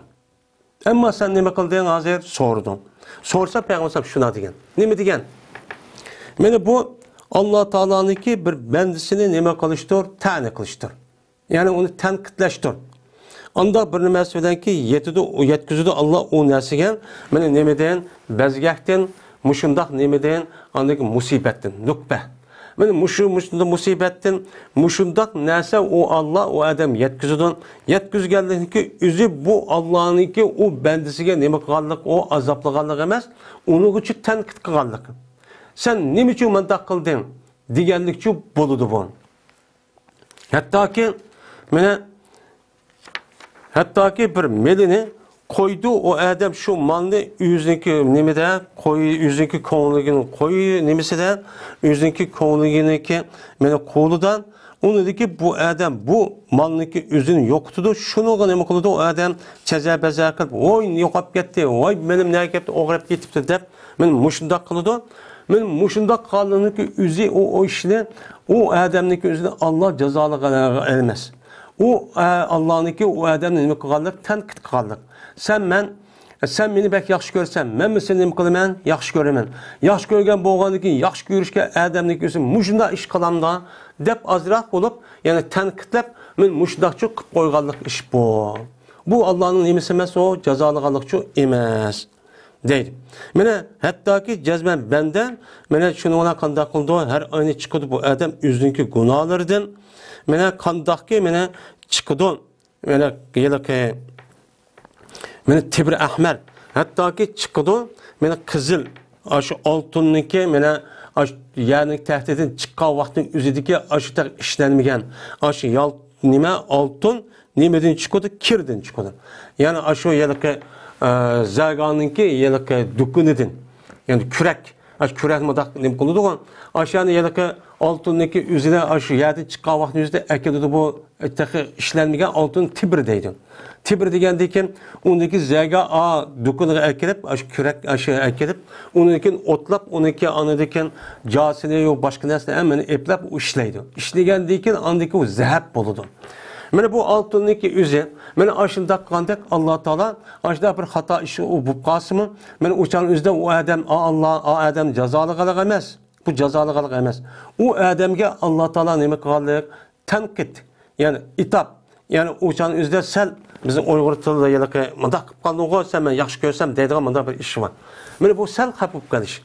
Ammo sen nima qilding hozir so'rading. So'rsa Peygamber shuna degan. Nima degan? Meni bu Allah Taala'nınki bir bendisini nima qilishdir? Ta'ni qilishdir. Yani onu tanqidlashdir. Anda bir nima söylenki yetkizdi Allah o narsaga meni nimadan bazgahdan mushundaq nimadan andaki musibatdan nukba. Meni mushunda musibatdan mushundaq narsa o Allah o adam yetkizganligi o'zi bu Alloh'niki o bendisiga nima qilganlik o azoplaganlik emas, uni uchun tanqid qilganlik. Sen nima uchun mundaq qilding deganlikchi bo'ladi bu. Hatta ki bir melini koydu o adam şu malını yüzündeki nimede koyu yüzündeki konuğunu koyu nimesi de yüzündeki konuğunu ki mene koludan onu dedi ki bu adam bu malındaki yüzün yoktu şunu ne kıldı o adam çezebeze kılıp oy yokap gitti oy benim ne yaptı oğrap gitipti de benim muşunda kıldı benim muşunda kaldığını ki yüzü o işini o adamdaki yüzünü Allah cezalı elmez. O Allah'ınki o adamın nima qilganlik tanqid qilganlik. Sen meni bek yaxshi ko'rsan, men mi seni nima qilaman? Yaxshi ko'raman. Yaxshi ko'rgan bo'lgandan keyin yaxshi ko'rishga adamning o'zi mushunda ish qilamda deb azroq bo'lib, ya'ni tanqidlab men mushundaqchi qilib qo'yganlik ish bu. Bu Allohning nimasi emas, o jazolaganlikchi emas. Deydi. Mene hattaki cezmen benden, mene şunu ona qanday qildi, her ayni chiqdi bu adam o'zining gunohlaridan. Mene qandaqki mene chiqdi. Mene yelaki mene tibr ahmar. Hattaki chiqdi. Mene qizil, aşı oltinniki mene yani tehdidin chiqqan vaqtning o'zidagi aşı ishlanmagan. Aşı nima oltin, nimadan chiqdi? Kirdan chiqdi. Yani aşı yelaki zarganınki yelaki dukunidan. Yani kürek. Aş kürek modak nima qildi o? Aşağıda yelaki oltinniki o'zida aşı yerda chiqqan vaqtning o'zida akildi bu taxi ishlanmagan oltin tibr deydi. Tibr degandan keyin undagi zarga dukuniga akilib, aş kürek aşı akilib, uniki otlab, uniki anadan jasini yo'q boshqa narsa hammani eplab ishlaydi. Ishlagandan keyin andiki o zahab bo'ladi. Mana bu oltinniki o'zi mana ashunda qandak Alloh taolo ashda bir xato ishi u bo'lib qolsa-mi, mana o'shan o'zida u odam adam jazolaganlik emas. Bu jazolaganlik emas. U odamga Alloh taolo nima qilganlik? Tanqid, ya'ni itob. Ya'ni o'shan o'zida sal bizning Uyg'ur tilida yalaqay mundaq qilib qoldim-ku, sen men yaxshi ko'rsam deydigan mundaq bir ish bor. Mana bu sal xafib qilish.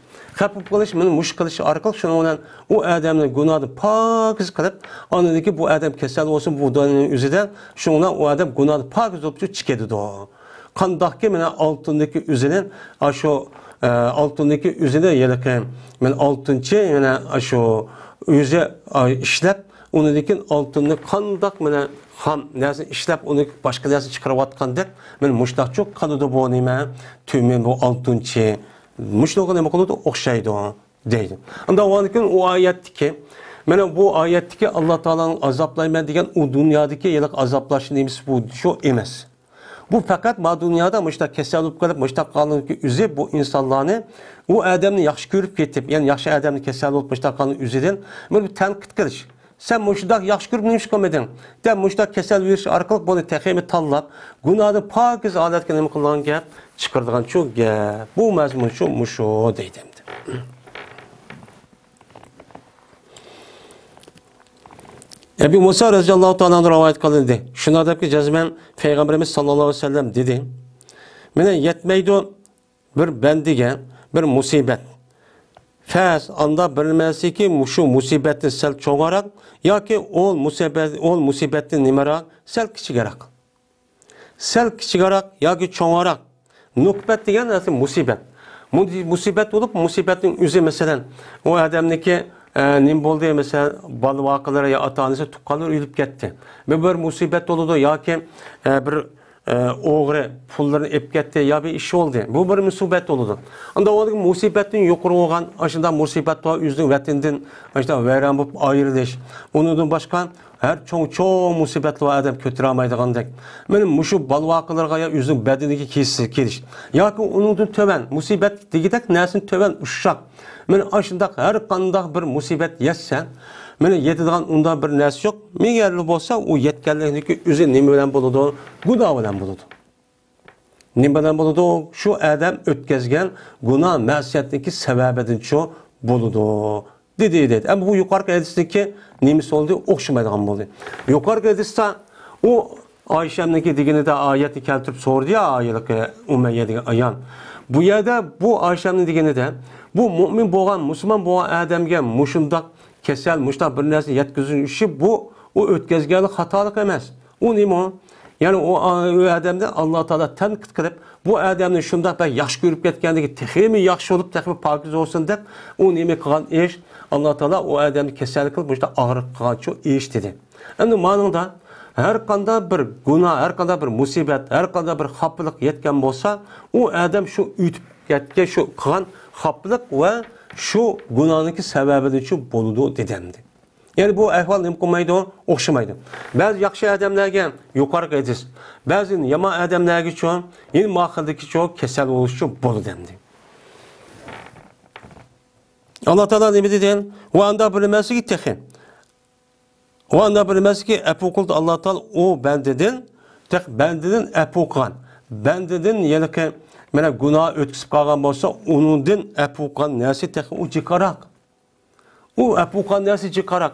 Xafib qilish, meni mush qilish orqali shuni bilan u odamning gunohini pokiz qilib, onadiki bu odam kasal bo'lsin bu dunyoning o'zida, shundan u odam gunohini pokiz bo'lib chiqadi. Qandaqki meni oltindagi o'zining shu oltindagi o'zida yalaqay men oltinchi yana shu o'zi ishlab Onundan altını kandak mene ham nersin işlep onu başka nersin çıkarıvatkandak men muştak çok kalıdı bu nime tümen bu altınçı muştak ne bakıldı okşaydı deydi. Anda o ayetteki mene bu ayetteki Allah Teala'nın azaplayma degen o dünyadaki yalak azaplaşın neymiş bu şu emes. Bu fakat ma dünyada muştak kesel olup kalıp muştak kalın ki üze bu insanlarını o adamını yaxşı görüp ketip yani yaxşı adamını kesel olup muştak kalın üzeden böyle bir tenkit kılış. Sen muştak yaxşı görüp neymiş kalmadın. Den muştak kesel veriş arkalık bunu tekimi tallap günahı pakiz aletken nemi kılan gap çıkardığın çok gap. Bu mezmun şu muşu deydim. Ebu Musa radıyallahu ta'ala rivayet kılındı. Şuna da ki cezmen Peygamberimiz sallallahu aleyhi ve sellem dedi. Mene yetmeydi bir bendige bir musibet. Fez anda bilmesi ki şu musibetin sel çoğarak ya ki ol musibetin nimerak sel kiçigarak. Sel kiçigarak ya ki çoğarak. Nukbet diyen nasıl musibet. Musibet olup musibetin üzü mesela o adamdaki nim boldu mesela bal vakalara ya atanısı tukkalır ölüp gitti. Ve bir musibet oldu ya ki bir oğru pullarını ep gitti ya bir iş oldu. Bu bir musibet oldu. Anda o musibetin yukarı olan aşında musibet var yüzün vətindin aşında veren bu ayrılış. Ondan başka her çoğu musibetli adam kötüramaydıgandek. Benim muşu bal vakalarga ya yüzün bedenindeki kiriş. Ya ki onun töven musibet digidek nesin töven uşak. Men aşında her kandak bir musibet yetsen, men yetidigan ondan bir nersi yok. Megerli bolsa o yetkenliğindeki üzü nime bilen boludu, günah bilen boludu. Nime bilen boludu? Şu adam ötkezgen günah mesiyetindeki sebebedin çoğu boludu. Dedi. Ama bu yukarı hadisteki nimesi oldu, okşamaydıgan boldu. Yukarı hadiste o Ayşem'deki digini de ayeti keltirip sordu ya ayılık Umeyye'deki ayan. Bu yerde bu Ayşem'in digini de bu mümin boğan, Müslüman boğan adamge muşundak kesel, muştak bir nersi yetkizin işi bu o ötkezgelik hatalık emez. O neymi o? Yani o adamda Allah Teala tenkit kılıp bu adamın şundak ben yaş görüp ketkendiği tehimi yaxşı olup tehimi pakiz olsun deyip o neymi kılan iş Allah Teala o adamı kesellik kılıp muştak ağırlık kılan çok iş dedi. Şimdi manında her kanda bir günah, her kanda bir musibet, her kanda bir haplık yetken olsa o adam şu ütüp ketken şu kılan haplık ve şu günahınki sebebinin şu boludu dedemdi. Yani bu ehval imkunmaydı o, okşamaydı. Bazı yakşı adamlarga yukarı ediz. Bazı yama adamlarga çoğun, yine mahkadaki çoğu kesel oluşu bolu demdi. Allah Teala ne dedi? O anda bilmesi ki tekin. O anda bilmesi ki epokulda Allah Teala o bendedin, tek bendedin epokan. Bendedin yani ki mene günah ötküsüp kalgan bolsa onundan epokan nesi tek o çıkarak. O epokan nesi çıkarak.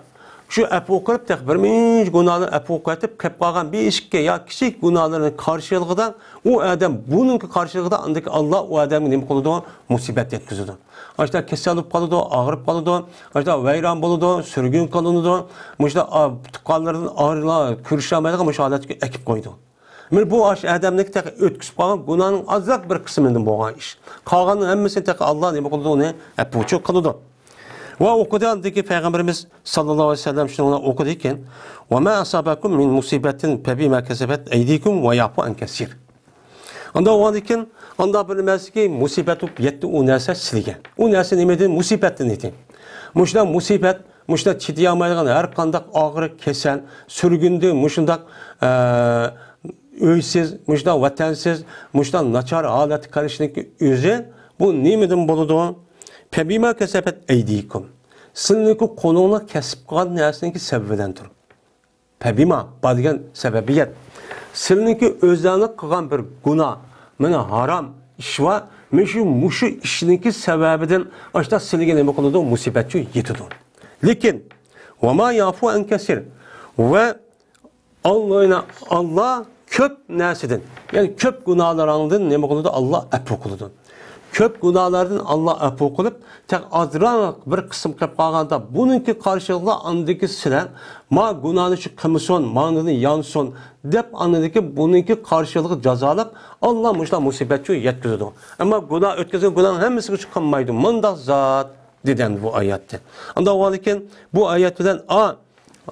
Şu epokırıp tek birmiş günahını epokatıp kep kalgan bir işke ya küçük günahların karşılığında o adam bunun karşılığında andaki Allah o adamın nemi koludu musibet yetkizdi. İşte kesel olup kalıdı, ağırıp kalıdı, işte veyran buludu, sürgün kalındı, işte tukallardan ağrıla, kürşamayla müşahadet ekip koydu. Bu adamdaki tek ötküsüp kalan günahın azak bir kısmından boğan iş. Kalganın hemmesini tek Allah nemi koludu onu epoçu kalıdı. Ve okudu ki Peygamberimiz sallallahu aleyhi ve sellem şunu okudu ki وَمَا أَصَابَكُمْ مِنْ مُصِيبَةٍ فَبِمَا كَسَبَتْ اَيْدِيكُمْ وَيَعْفُ عَنْ كَثِيرٍ. Onda o andikin, onda bilmez ki musibet olup yetti o nerse silgen. O nerse nemedi musibetten eti. Muşda musibet, muşda çitiyamaydıgan her kandak ağrı kesen, sürgündü, muşundak öysiz, muşda vatansiz, muşda naçar aleti karışındaki yüze bu nemedin boludu. Pebima kesebet eydikum. Sınırlıkı konuna kesip kalan nersinki sebebidendir. Pebima, badigen sebebiyet. Sınırlıkı özlerine kalan bir günah, mena haram iş var, muşu işinki sebebiden açta sınırlıkı neme konuda musibetçi yetidir. Lakin, وَمَا يَعْفُ اَنْ كَسِرٍ ve Allah köp nersidir. Yani köp günahlar anladın, neme konuda Allah epokuludur. Köp günahlardan Allah afo kılıp tek azrak bir kısım kılıp kalganda bununki karşılığı andaki silen ma günahını şu kımıson, manını yansın dep andaki bununki karşılığı cezalıp Allah muşla musibetçi yetkizdi. Ama günah ötkizin günahın hemmesi çıkamaydı. Mındak zat dedem bu ayette. Anda o halde bu ayetten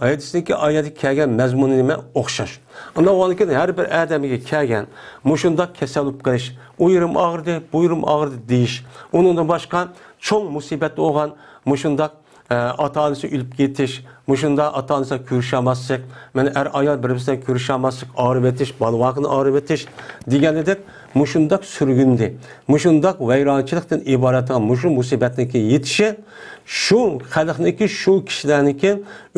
hadisdagi oyatga kelgan mazmuni nima o'xshash. Unda o'lgan har bir odamga kelgan mushunda kasal bo'lib qolish, u yerim og'ridi, bu yerim og'ridi deyish. Undan boshqa cho'ng musibat bo'lgan mushunda ata-onasi o'lib ketish, mushunda ata-onasi ko'rishamaslik, mana er ayol bir-biridan ko'rishamaslik, og'rib etish, balvoqni og'rib etish deganidek mushunda surgundi, mushunda vayronchilikdan iborat bo'lgan mushu musibatniki yetishi shu xalqniki, shu kishilarniki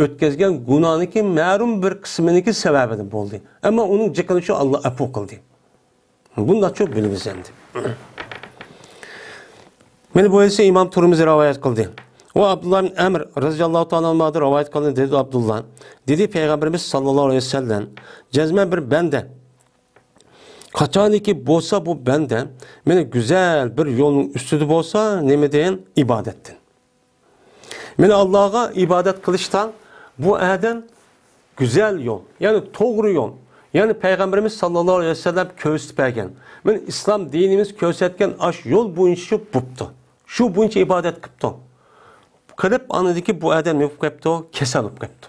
o'tkazgan gunohniki ma'lum bir qisminiki sababidan bo'ldi. Ammo uning jiqilishi Alloh afv qildi. Bunda çok bilimiz endi. Meni bu ise İmam Turmizi rivayet kıldı. O Abdullah bin Amr radıyallahu ta'ala anh'dan rivayet kıldı dedi Abdullah. Dedi Peygamberimiz sallallahu aleyhi ve sellem cezme bir bende. Kaçaniki bolsa bu bende. Meni güzel bir yolun üstüde bolsa neme deyin ibadettin. Meni Allah'a ibadet kılıştan bu eden güzel yol. Yani doğru yol. Yani Peygamberimiz sallallahu aleyhi ve sellem köstüpegen. Men İslam dinimiz kösetken aş yol boyunca şu buptu. Şu boyunca ibadet kıptı. Kılıp anladı ki bu adam ne yapıptı? Kesel yapıptı.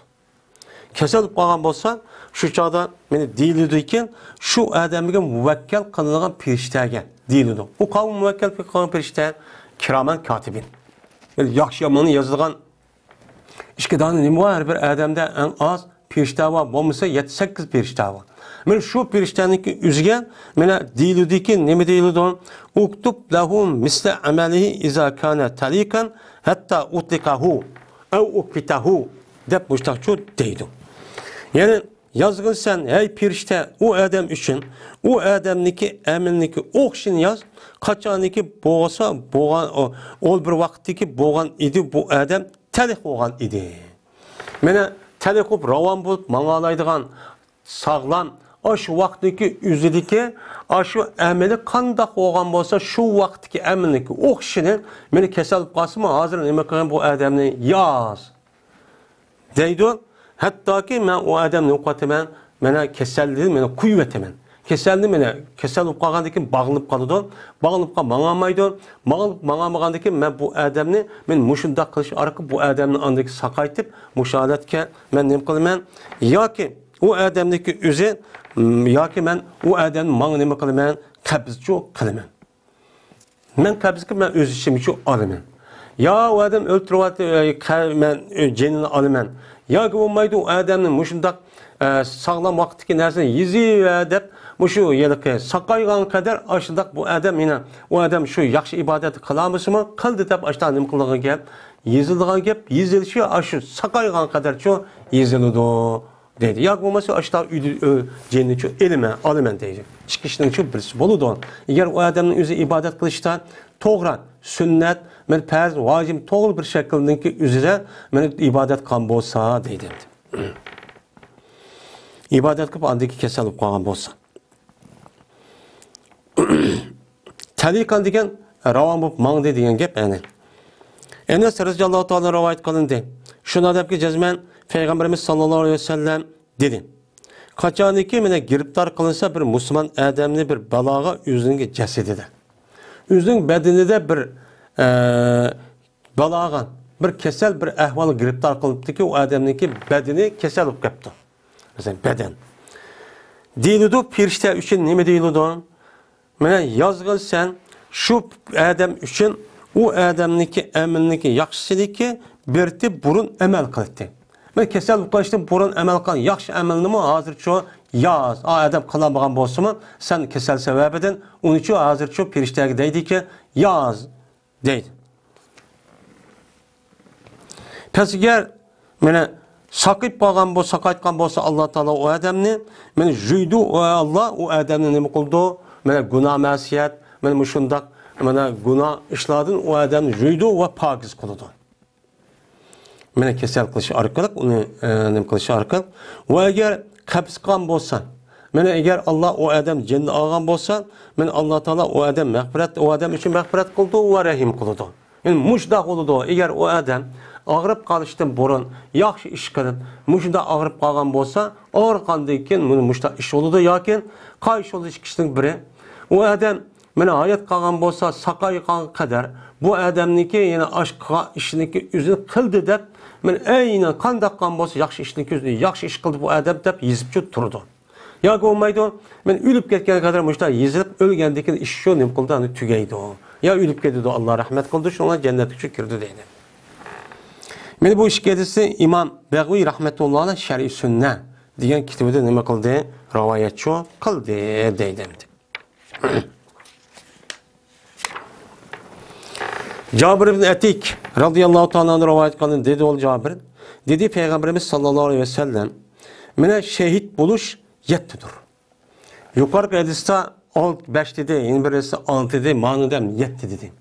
Kesel yapıpan bolsa şu çağda beni değildi şu adamın müvekkel kılınan periştege değildi. Bu kavim müvekkel kılınan perişte kiramen katibin. Yani yakşamanı yazılan işkedanı ne var bir adamda en az perişte var. Bomsa 7-8 perişte var. Men şu perişteniki üzgen mena değildi ki ne mi değildi? Uktub lahum misle amelihi iza kana talikan hatta utlikahu ev ukfitahu dep müştakçu deydi. Yani yazgın sen ey perişte o adam için o adamniki eminliki okşin yaz kaçaniki boğasa boğan ol bir vaktiki boğan idi bu adam telik olgan idi. Mena telik olup ravan bulup mağalaydıgan sağlam şu vaktiki üzüdiki şu emeli kandak olgan bolsa şu vaktiki eminliki o kişinin beni keselip kalsın mı hazır ne kadar bu adamını yaz deydi. Hatta ki ben o adamını uqatımen bana keseldi bana kuvvetemen keseldi bana keselip kalgandaki bağlanıp kalıdı bağlanıp kal mağamaydı bağlanıp mağamagandaki ben bu adamını ben muşunda kılış arka bu adamını andaki sakaytıp muşahadatke ben ne kılım ya ki o adamdaki üzü ya ki ben o adamın mağnımı kılım kabızcı kılım. Ben kabızcı ben öz işimi çok alım. Ya o adam öldürüvatı ben cenini alım. Ya ki olmaydı o adamın muşunda sağlam vaktiki nersin yüzü edip muşu yelik sakaygan kadar aşıldak bu adam yine o adam şu yakşı ibadeti kılamışı mı kıldı tep aştan nem kıldığı gep yüzüldüğün gep yüzülüşü aşı sakaygan kadar çok yüzülüdü. Dedi. Ya olmasa aşağı cenni çok elime alımen diyecek. Çıkışının çok birisi boludu. Eğer o adamın üzeri ibadet kılıştan doğru sünnet, men perz, vacip doğru bir şekildeki üzere men ibadet kan bolsa deydi. İbadet kılıp andaki kesilip kalan bolsa. Talikan degen ravan bulup mang dediğin gep yani. Enes radıyallahu ta'ala rivayet kılındı. Şuna da ki cezmen Peygamberimiz sallallahu aleyhi ve sellem dedi. Kaçaniki mene giriptar kılınsa bir Müslüman adamını bir balağa üzünün cesedi. Üzünün bedeninde bir balağan, bir kesel bir ehvalı giriptar kılıptı ki o adamınki bedeni kesel olup kaptı. Mesela beden. Değildi pirişte için ne mi değildi? Mene yazgın sen şu adam için o adamınki eminliki yakşısıdaki birti burun emel kıldı. Ben kesel ulaştım burun emel kılan yakşı emelini mi hazır çoğu yaz. Adam kılamagan bolsa mı sen kesel sebebeden onun için hazır çoğu pirişteye deydi ki yaz deydi. Peki eğer mene sakıp bağlan bolsa sakaytkan bolsa Allah Teala o adamını mene jüydü o Allah o adamını ne mi kıldı? Mene günah masiyet mene muşundak mene günah işladın o adamını jüydü ve pakiz kıldı. Mene kesel kılışı arkalık, onu nem kılışı arkalık. Ve eğer kapıskan bolsa, mene eğer Allah o adam cennet algan bolsa, mene Allah Teala o adam mağfiret, o adam için mağfiret kıldı ve rahim kıldı. Yani muşdak oldu. Eğer o adam ağırıp kalıştın burun, yaxşı iş kılıp, muşda ağırıp kalgan bolsa, ağır kandıyken muşda iş oldu. Yakin, kay iş oldu kişinin biri. O adam Mana hayat qolgan bo'lsa, saqaygan qadar bu odamniki yana aşkqa ishniki o'zini qildi deb, men aynan qanday qilgan bo'lsa, yaxshi ishniki o'zini yaxshi ish qildi bu odam deb yezib turdi. Yoki bo'lmaydi, men o'lib ketgan qadar mushta yezib o'lgandan keyin ish shu nim qildi, uni tugaydi. Ya o'lib ketdi, Alloh rahmat qildi, shunga jannatga kirdi deydi. Men bu ish kedisi İmam Bag'viy rahmatulloh alayhi Shar'iy Sunnah degan kitobida nima qildi? Rivoyatchi qildi deydi. Cabir ibn Atik radıyallahu ta'ala rivayet kılın dedi ol Cabir. Dedi Peygamberimiz sallallahu aleyhi ve sellem mene şehit buluş yettidir. Yukarı hadiste 5 dedi, yeni birisi 6 dedi, manidem 7 dedi.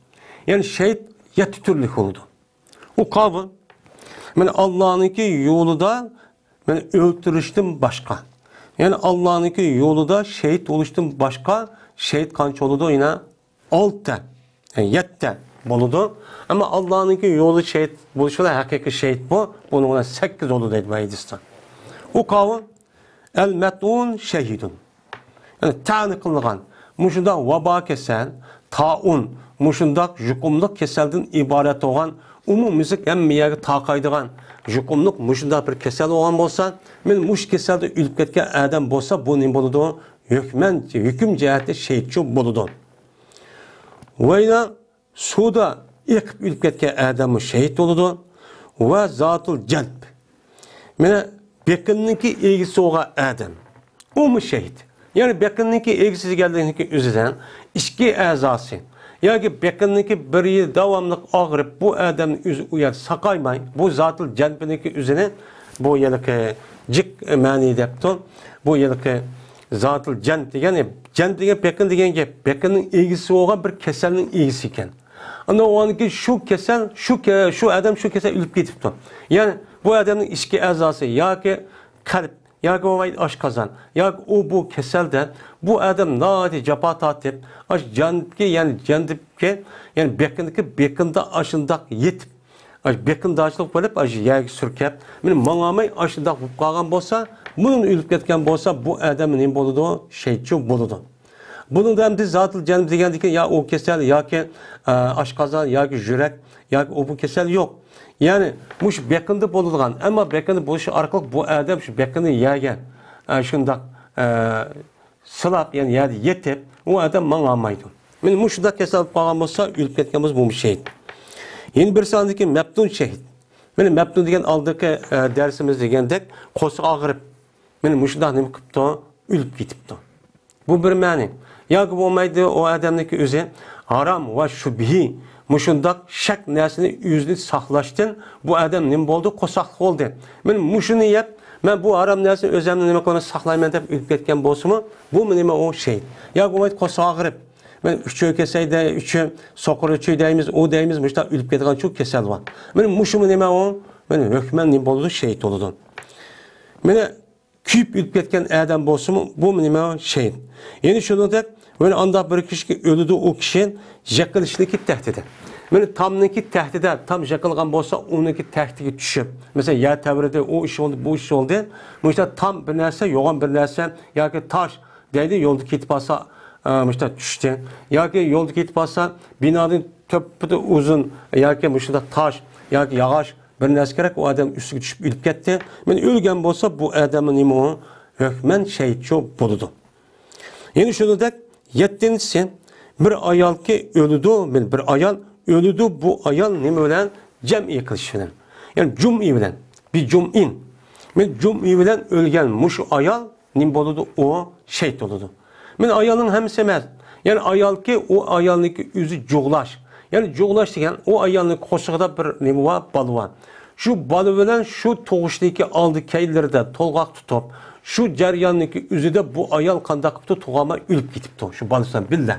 Yani şehit 7 türlük oldu. O kabul mene Allah'ınki yolu da mene öldürüştüm başka. Yani Allah'ınki yolu da şehit oluştum başka. Şehit kanç oldu yine 6 yani 7 boludu. Ama Allah'ınki yolu şehit buluşuda hakiki şehit bu. Bunun 8 oldu dedi Baydistan. O kavun el-metun şehidun. Yani ta'ni kılıngan. Muşunda vaba kesel, taun, muşunda jukumluk keselden ibaret olan umumizlik emmiyegi taqaydıgan jukumluk muşunda bir kesel olan bolsa, men muş keselde ülüp ketken adam bolsa bu ne boludu? Hüküm cihette şehitçi boludu. Ve suda yıkıp ülüp ketken adamı şehit oludu. Ve zatul celb. Mene bekinninki ilgisi olan adam. O mu şehit? Yani bekinninki ilgisi geldiğindeki üzerinden işki azası. Yani bekinninki bir yıl devamlık ağırıp bu adamın yüzü uyar sakaymay. Bu zatul celbindeki üzerine bu yılki cik mani depton. Bu yılki zatul cenb yani cenb degen bekin degen gep. Bekinin ilgisi olan bir keselin ilgisi iken. Ama o anki şu kesel, şu adam şu kesel ülüp gitipti. Yani bu adamın işki azası ya ki kalp, ya ki o aşkazan, ya ki o bu keselde bu adam nadi capa tatip, aş candipke yani candipke yani bekinde aşındak yetip, aş bekinde aşılık bulup aş yagi sürkep, benim manamay aşındak vukagan bolsa, bunun ülüp ketken bolsa bu adamın ne boludu? Şehitçi boludu. Bunun da hem de zaten canım degendeki ya o kesel ya ki aşkazan ya ki jürek ya ki o bu kesel yok. Yani muş bekinde bolulgan ama bekinde buluşu arkalık bu adam şu bekinde yagen şundak sılap yani ya yetip o adam mangamaydı. Men muşda kesel bağım olsa ülüp ketkenimiz bu şehit. Yeni bir sandaki mebtun şehit. Benim mebtun degen aldaki dersimiz degendek kosu ağırıp benim muşda ne kıptı ülüp gitipti. Bu bir mani. Ya ki olmaydı o adamdaki özü haram ve şübhi muşundak şek nesini yüzünü saklaştın bu adam ne oldu? Kosaklık oldu. Ben muşunu yap ben bu haram nesini özümden nime konuda saklayman deyip ülüp ketken bolsumu bu nime o şey. Ya ki olmaydı kosağı girip ben üçü keseyde üçü sokur üçü deyimiz o deyimiz muşta ülüp ketken çok kesel var. Benim muşumu nime o benim hükmen nime oldu şehit oldu. Beni küp ülüp ketken adam bolsumu bu nime o şey. Yani şunu da böyle anda bir kişi ölüdü o kişinin jakılışındaki tehdidi. Yani tamniki tehdide tam jakılgan bolsa onunki tehdidi düşüp. Mesela ya tevrede o iş oldu bu iş oldu. Mesela tam bir narsa yoğun bir narsa ya ki taş deydi yolda ketip alsa mesela düştü. Ya ki yolda ketip alsa binanın töpüde uzun ya ki mesela taş ya ki yağış bir narsa gerek o adam üstüne düşüp ölüp gitti. Yani ölgen bolsa bu adamın imo hükmen şehitçi buludu. Yani şunu da yettinisi bir ayal ki ölüdü, bir ayal ölüdü bu ayal ne bilen cem'i kılış bilen. Yani cum'i bilen, bir cum'in. Men cum'i bilen ölgen muş ayal ne boludu o şehit oludu. Men ayalın hem semez. Yani ayal ki o ayalniki yüzü cuğlaş. Yani cuğlaş degen o ayalniki koşuğda bir ne var balı var. Şu balı bilen şu toğuştaki aldı keylerde tolgak tutup şu ceryanlıki üzüde bu ayal kandakıptı tuğama ülüp gitipti. Şu balısından billah.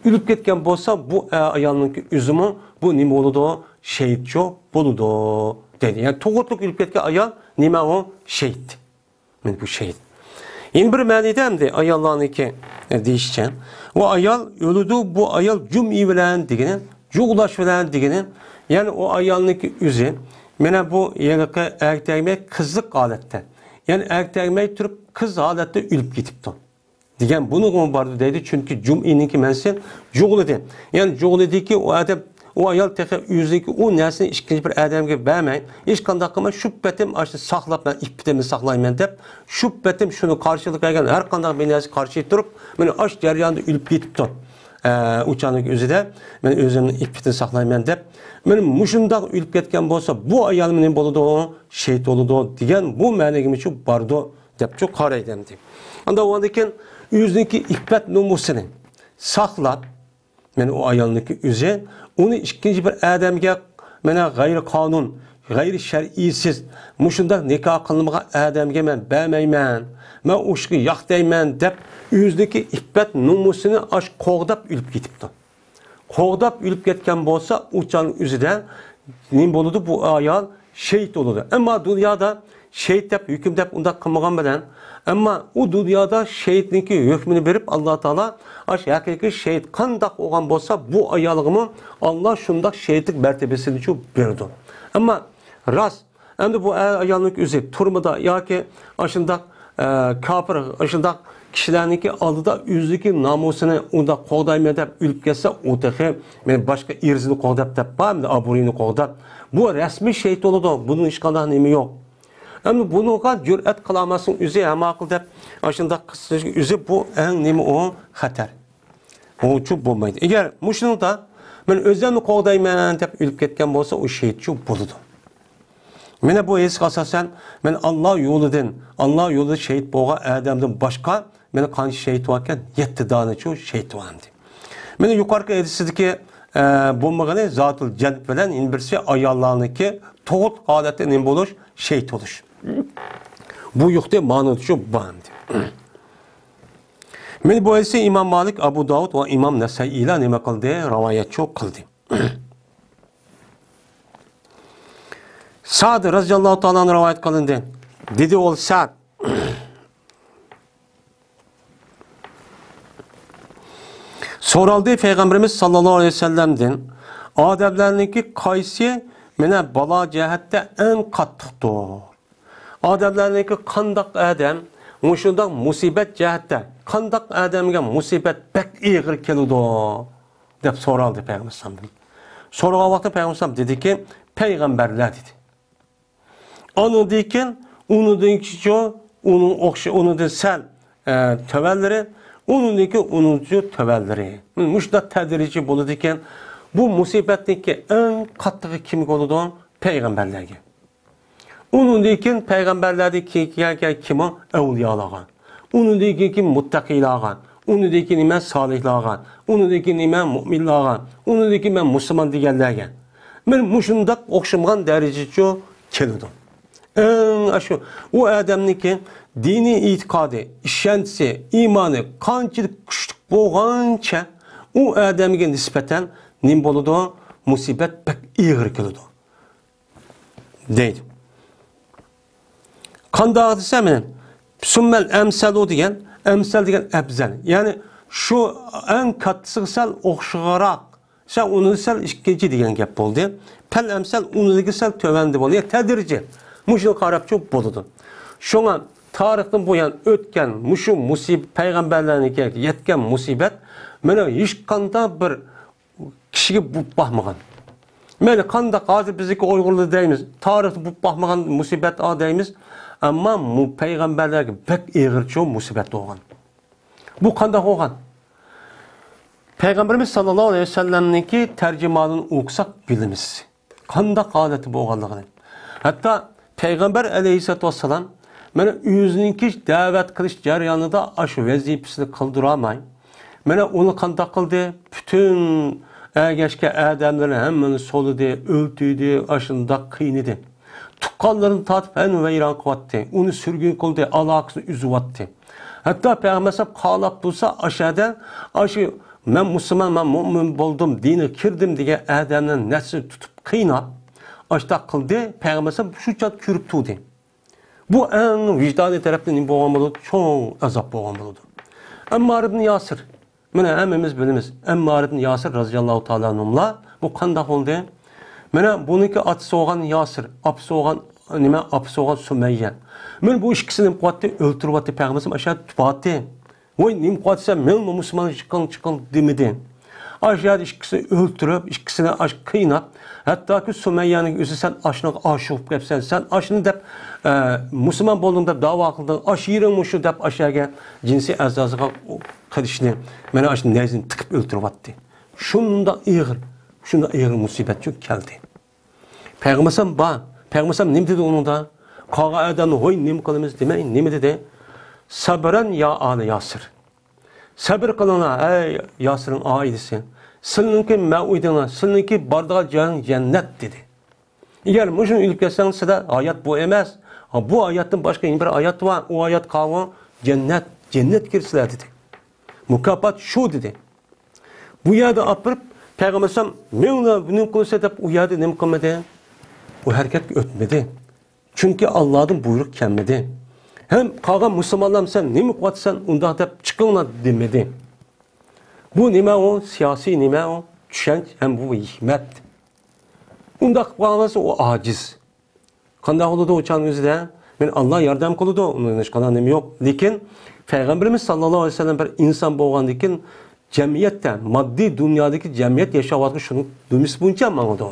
Ülüp ketken bolsa bu ayallıki üzümü bu nime oludu? Şehitçi boludu dedi. Yani tuğutluk ülüp ketken ayal nime o? Şehit. Yani bu şehit. Yeni bir manide hem de ayallarınki değişeceğim. O ayal ölüdü bu ayal cum'i bilen diginin, cuğlaş bilen diginin. Yani o ayallıki üzü mene bu yelik erkekme kızlık alette. Yani erkekme türüp kız halette ülüp gitipti. degan buni bordi deydi. Chunki Jum'iniki mensi jo'g'lidi. Ya'ni jo'g'lidiki u adam o ayol tehi yüzdeki o nersini ikinci bir adamga vermeyin. Hiç kandak kılma şüphetim açtı saklap ben ippetimi saklayayım dep. Şüphetim şunu karşılık vergen her kandak bir nersi karşı durup beni aş jaryanında ülüp gitipti. Uçanlık özüde ben özümün ippetini saklayayım dep. Benim muşundak ülüp ketken bolsa bu ayalımın boludu şehit oludu diyen bu menegim için bardı dep çok karaydım diyeyim. Anda o andaki yüzdeki ippet numusunu saklap yani o ayalındaki üze onu ikinci bir adamga mana gayri kanun, gayri şer'isiz muşundak nikah kılmaga adamga men bermeymen, men uşqi yaq deymen dep yüzdeki ippet numusunu aş qoğdap ülüp gitipti. Qoğdap ülüp ketken bolsa uçan üzüde ne boludu bu ayal şehit oludu. Ama dünyada şehit dep hüküm dep unda kılmagan bilen ama o dünyada şehitniki hükmünü verip Allah Teala aş hakiki şehit kandak olan bolsa bu ayalığımı Allah şundak şehitlik mertebesini çok verdi. Ama rast hem bu ayallık üzü turmada ya ki aşındak kafir aşındak kişilerinki aldıda yüzdeki namusunu onda qoğdayma dep ülüp ketse o tehi başka irzini qoğdap dep bağımda aburini qoğdap bu resmi şehit oludu. Bunun hiç kadar nemi yok. Ama bunu cüret kılamasın üzü hem akıl dep aşında kısacık üzü bu en nemi o hater. O çok bulmaydı. Eğer muşunu da ben özlemli qoğdayman dep ülüp ketken bolsa o şehit çok buludu. Mene bu eski asasen ben Allah yolunda şehit boğa adamdan başka mene kanşı şehit varken yetti dağını çoğu şehit vardı. Mene yukarı edisizdeki bulmağını zatıl cennet veren inbirsi ayarlarındaki toğut halette ne buluş şehit oluş. Bu yukta manıdı çok bağımdı. Men bu ise İmam Malik, Abu Davud ve İmam Nesai ile nime kıldı, rivayet çok kıldı. Sa'd radıyallahu ta'ala rivayet kılındı. Dedi ol Sa'd. Soraldı Peygamberimiz sallallahu aleyhi ve sellem'den adamlarınki kaysi mene bala cehette en kattıktır. Adamlarınki kandak adam muşundak musibet cehette kandak adamga musibet pek iğir keludu dep soraldı Peygamber sallallahu. Soruğa vakti Peygamber sallallahu dedi ki peygamberler dedi. Onu diken onu dinki onun okşu onu da sel tövelleri onun diki onuncu tövelleri. Müşda tedrici bolu diken bu musibetteki en kattığı kimlik oludu peygamberlerge. Onun diken peygamberlerdeki kimi evliyalagan. Onun diken kim muttaqilagan. Onun diken men salihlagan. Onun diken men mu'minlagan. Onun diken men Müslüman digenlerge. Men muşundak okşamagan derececi keludi. Aşu o adamniki dini itikadı, işentisi, imanı kançılık güçlük boğança o adamga nispeten nim boludu musibet pek iğir keludu. Deydi. Kanda dese men sümmel emselu degen emsel degen ebzel. Yani şu en katlısı sel okşarak sen onu sel ikinci degen gap oldu. Pel emsel onu sel tövendi boldu. Yani tedirici. Muşul qarab çok boludu. Şoňa tarixten boyan ötken muşu musibet peygamberlerine yetken musibet mene hiç kanda bir kişiye bu bakmagan. Mene kanda hazır bizdeki Uygurlu deymiz. Tarixte bu bakmagan musibet a deymiz. Ama bu peygamberlerge pek iğir çok musibet olgan. Bu kanda olgan. Peygamberimiz sallallahu aleyhi ve sellem'ninki tercümanını okusak bilimiz. Kanda haleti bu olganlığını. Hatta Peygamber aleyhissalatu vesselam mene yüzününki davet kılış jaryanında aşı vazifesini kıldıramay. Mene onu kanda kıldı. Bütün ergeçke adamların hemmeni soludu, öldüydü, aşında kıynadı. Tukkallarını tatıp en veyran kıvattı. Onu sürgün kıldı, alakasını üzüvattı. Hatta Peygamber kalap bulsa aşağıda aşı men Müslüman, men mümin buldum, dini kirdim diye adamların nesli tutup kıynap aşta kıldı, Peygamber şu çat kürüp tuğdu. Bu en vicdani taraftan boğan buludu, çok azap boğan buludu. Emmar ibn Yasir, mene hemimiz bilimiz, Emmar ibn Yasir radıyallahu ta'ala anhumla bu kandak oldu. Mene bununki atısı olan Yasir, apısı olan Sümeyye. Mene bu ikisinin kuvveti öldürüp attı Peygamber aşağı tupattı. Oy nim qatsa men Müslüman çıkan demedi. Aşağıda ikisini öldürüp, ikisini kıynap, hatta ki Sümeyye'nin özü sen aşına aşık gelsen, sen aşını dep Müslüman boldun dep dava kıldın, aşırın muşu dep aşağıya cinsi azazıga kıdışını, beni aşını nezini tıkıp öldürüp attı. Şunda ağır musibet çok geldi. Peygambersem ne dedi onun da? Kağa edenle hoy nem kılımız demeyin, ne mi dedi? Sabıran ya Ali Yasir. Sabır kılına ey Yasir'in ailesi. Sılınki mev'idine, sılınki bardağa cennet dedi. Eğer müşün ülkesinden size ayet bu emez. Bu ayetin başka bir ayet var. O ayet kağı cennet girsiler dedi. Mükafat şu dedi. Bu yerde apırıp Peygambersem ne kılsa da o yerde ne kılmadı? O hareket ötmedi. Çünkü Allah'ın buyruk gelmedi. Hem kalan Müslümanlar sen ne mi katsan onda da çıkınlar demedi. Bu nime o siyasi nime o düşünç hem bu hikmet. Onda kalması o aciz. Kanda oldu o çağınızda ben Allah yardım kıldı onun hiç kadar nemi yok. Lakin Peygamberimiz sallallahu aleyhi ve sellem bir insan boğandıkken cemiyette maddi dünyadaki cemiyet yaşavatı şunu demiş bunca manada.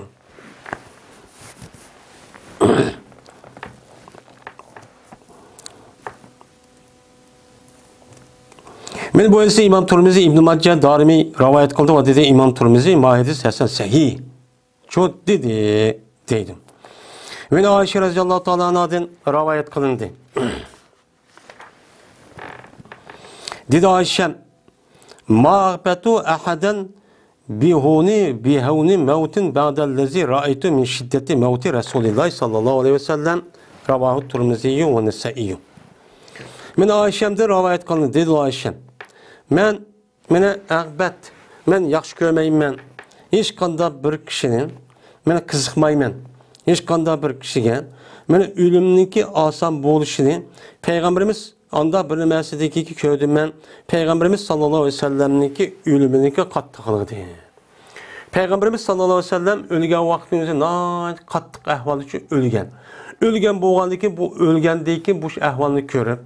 Men bu hadisi İmam Tirmizi İbn Maccah Darimi rivayet kıldı ve dedi İmam Tirmizi mahedis hasan sahih. Çok dedi dedim. Ve Ayşe radıyallahu teala anhadan rivayet kılındı. Dedi Ayşe ma'betu ahadan bihuni mevtin ba'dellezi ra'aytu min şiddeti mevti Resulullah sallallahu aleyhi ve sellem ravahu Tirmizi ve Nesai. Men Ayşe'mde rivayet kılındı dedi Ayşe. Mene ağbet, men yaxşı görmeyim hiç kanda bir kişinin, mene kızıkmayım hiç kanda bir kişiye, mene ölümünki asan boluşunu, Peygamberimiz anda bir meselədeki ki köydüm ben, Peygamberimiz sallallahu aleyhi ve sellem'ninki ölümünki kattıqlıqdı. Peygamberimiz sallallahu aleyhi ve sellem ölgen vaxtınızı nayet kattık ahvalı için ölgen. Ölgen boğandaki bu ölgendeki bu ahvalını görüp,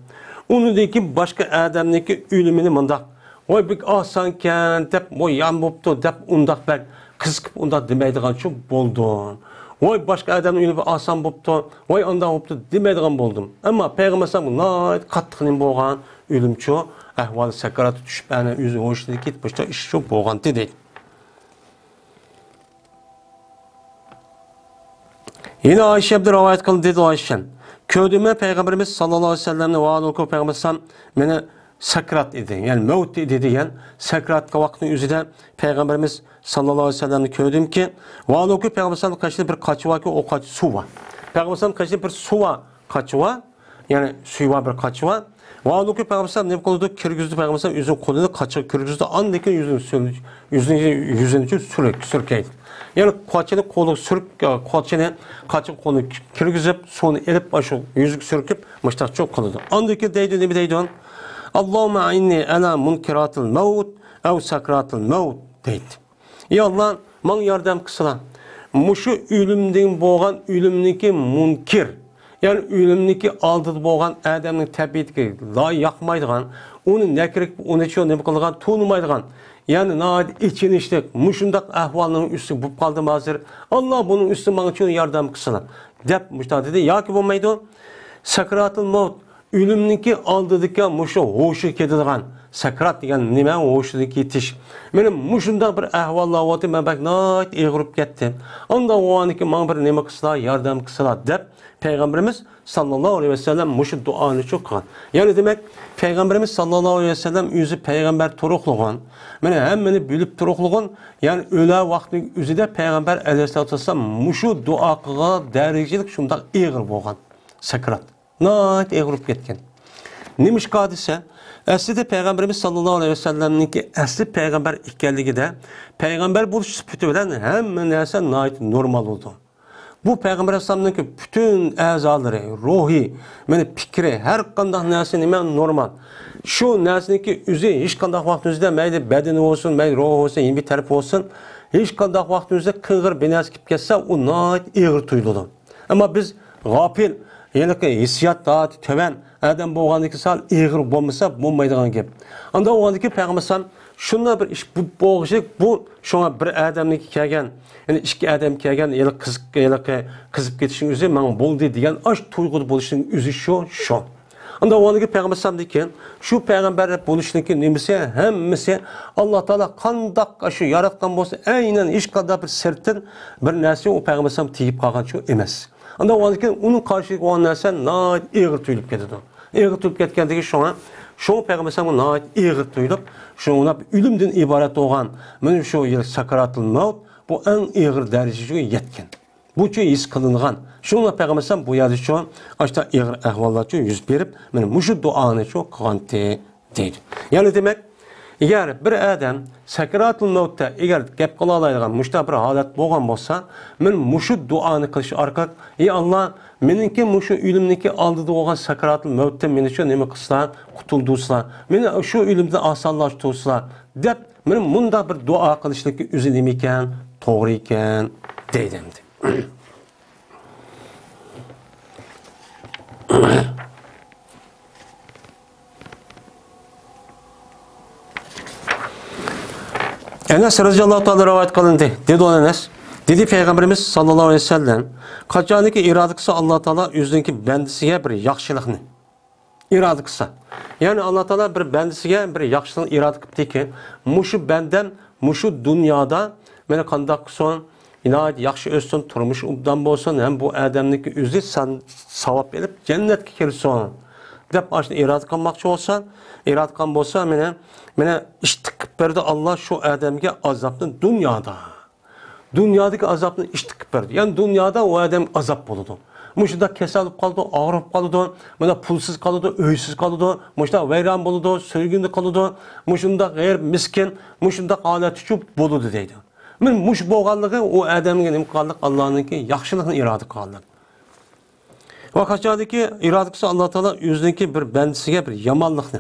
onu deyki başka adamdaki ölümünü mındak. Oy bir asanken dep, oy yan boptu dep undak bek kızıkıp undak demeydiğen çok boldun. Oy başka adamın ölümü asan boptu, oy ondan boptu demeydiğen boldum. Ama Peygamber sallallahu kattıqının boğan ölümçü ahvalı sakaratı düşüp yani yüzü hoşuna gitmişti, iş çok boğan dedi. Yine Ayşe'de rivayet kıldı dedi Ayşe. Köydüme Peygamberimiz sallallahu aleyhi ve sellem'le vaad okup Peygamberimiz beni sakrat idi. Yani mevt dedi yani sakrat vaktinin yüzüde Peygamberimiz sallallahu aleyhi ve sellem'le köydüm ki vaad okup Peygamberimiz kaçtı bir kaçı var ki o kaç su var. Peygamberimiz kaçtı bir su var kaçı var. Yani suyu var bir kaçı var. Vaad okup Peygamberimiz ne kıldı? Kırgızdı Peygamberimiz yüzün kolunu kaçı kırgızdı andaki yüzünü sürkeydi. Yani kaçını kolu sürüp, kaçın kolu kırgızıp, sonra elip başı yüzük sürküp, müştak çok kılıdı. Andaki deydi, ne deydi on? Allahümme inni ala munkiratil mevut, ev sakratil mevut deydi. Ya Allah, man yardım kısılan. Muşu ölümden boğan, ölümdeki munkir. Yani ölümdeki aldığı boğan adamın təbiyyəti la yakmaydıgan, onu ne gerek, onu için ne kılgan, tuğnumaydıgan. Yani naat içinişlik, muşundak ahvalının üstü bu kaldı hazır. Allah bunun üstü bana için yardım kısılan. Dep müştak dedi. Ya ki bulmaydı o? Sakratıl mevt. Ölümdeki aldıdıkken muşu hoşu kedidigan. Sakrat degen nime hoşudaki yetiş. Benim muşundak bir ahvalla vatı ben bak naat eğrup gettim. Onda o aniki bana bir nime kısıla yardım kısıla dep. Peygamberimiz sallallahu aleyhi ve sellem muşu duanı çok kılan. Yani demek Peygamberimiz sallallahu aleyhi ve sellem yüzü peygamber turukluğun. Mene hemmeni bilip turukluğun. Yani öyle vaktin yüzüde Peygamber aleyhissalatü vesselam muşu duakıga derecelik şundak eğir boğan. Sakrat. Naat eğrup getken. Nemiş kadise? Aslında Peygamberimiz sallallahu aleyhi ve sellem'ninki asli peygamber ikkelliği de peygamber buluş süpütü bilen hemen neyse naat normal oldu. Bu Peygamber Aleyhisselam'daki bütün azaları, ruhi, fikri, her kandak nesini normal. Şu nesindeki üzü, hiç kandak vaktinizde meyli bedeni olsun, meyli ruhu olsun, yeni bir tarif olsun, hiç kandak vaktinizde kıngır bir nes kip kesse, o naat eğir tuyuldu. Ama biz gafil, yani hissiyat daha töven adam bo'lgandiki sal ig'ir bo'lmasa bo'lmaydigan gap. Anda o'g'andiki payg'ambar shunda bir ish bu bo'g'ishlik bu shunga bir odamniki kelgan, ya'ni ikki odam kelgan, ya'ni qizib ketishning o'zi men bo'ldi degan ash tuyg'u bo'lishning o'zi shu. Anda o'g'andiki payg'ambar ekan, shu payg'ambar bo'lishniki nimasi hammasi Alloh taolo qandoq shu yaratgan bo'lsa, aynan hech qanday bir sirtin bir narsa u payg'ambar tegib qolgan shu emas. Anda o'g'andiki uning qarshilik bo'lgan narsa nihoyat ig'ir tuyulib ketadi. Ig'ir tuyulib ketgandagi shunga şu Peygamberimiz nəhayət iğir tuyulub, şuna ölümdən ibarət olan, mənim şu sakaratul maut bu ən iğir dərəcəyə yetkin. Bu ki his qılınğan. Şuna Peygamberimiz bu yazı şu aşta iğir əhvallar üçün yüz verib, mənim müşü duanı şu qanti deyir. Yəni demək, eğer bir adam sakaratul mautda eğer gap qila oladigan müşta bir holat bo'lgan bo'lsa, men mushu duoni qilish orqali, ey Alloh, meniki mushu o'limniki oldida bo'lgan sakaratul mautda meni shu nima qilsizlar, qutuldingizlar. Meni shu o'limdan osonlashtirsizlar deb men bunda bir duo qilishligi o'zi nima ekan, to'g'ri ekan deydi. Enes radıyallahu ta'ala rivayet kılındı. Dedi o Enes. Dedi Peygamberimiz sallallahu aleyhi ve sellem. Kaçaniki iradıksa Allah Teala özündeki bendisiye bir yaxşılıqni. İradıksa. Yani Allah Teala bir bendisiye bir yaxşılıqni iradı kıptı ki, muşu benden, muşu dünyada, mene kandak son, inayet yaxşı özsün, turmuş ubdan bolsun, hem bu adamdaki özü sen savap edip cennetke kirsin. Dep aşını irad qilmoqchi olsan, irad qilgan bo'lsa, mene ishtiqib berdi Allah şu adamga azobni dunyodagi azobni ishtiqib berdi. Yani dünyada o adam azob bo'ladi. Mushunda kasal bo'lib qoldi, og'rib qoldi, mana pulsiz qoldi, uysiz qoldi, mushunda vayron bo'ladi, so'ygindi qoldi, mushunda g'ayr miskin, mushunda holat shu bo'ladi deydi. Men mush bo'lganligi o adamga nima qilganlik Allohningki yaxshilikni iroda qilganlik. Vakatçadaki iradesi Allah Teala yüzdeki bir bendisiga bir yamanlıqni.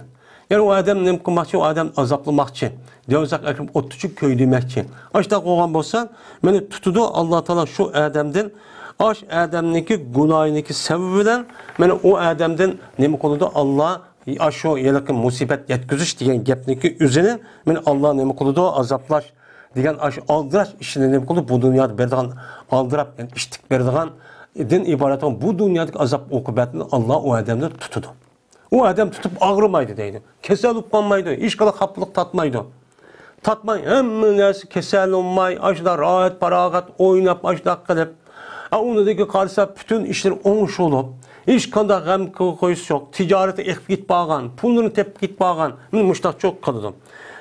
Yani o adam nima qilmoqchi, o adam azoplamoqchi. Diyozaq akrim o'ttichi ko'ydirmoqchi. Ashta qo'ygan bo'lsa, meni tutudi Allah Teala şu adamdan, ash adamniki gunohiniki sababidan, meni o adamdan nima qildi Allah shu yaqin musibat yetkazish degan gapniki o'zini, meni Allah nima qildi azoplash degan ash aldirash ishini nima qildi bu dunyoda berdigan aldirab, yani ishtik berdigan din ibaret olan bu dünyadaki azap okubatını Allah o adamda tutudu. O adam tutup ağrımaydı deydi. Kesel olup kalmaydı. Hiç kadar haplık tatmaydı. Tatmay hem neresi kesel olmay, aşıda rahat, paragat, oynap, aşıda kalep. Onu da ki karşıda bütün işler olmuş olup, hiç kadar gam koyusu yok. Ticarete ekip git bağın, pulunu tepip git bağın. Ben müştak çok kalıdım.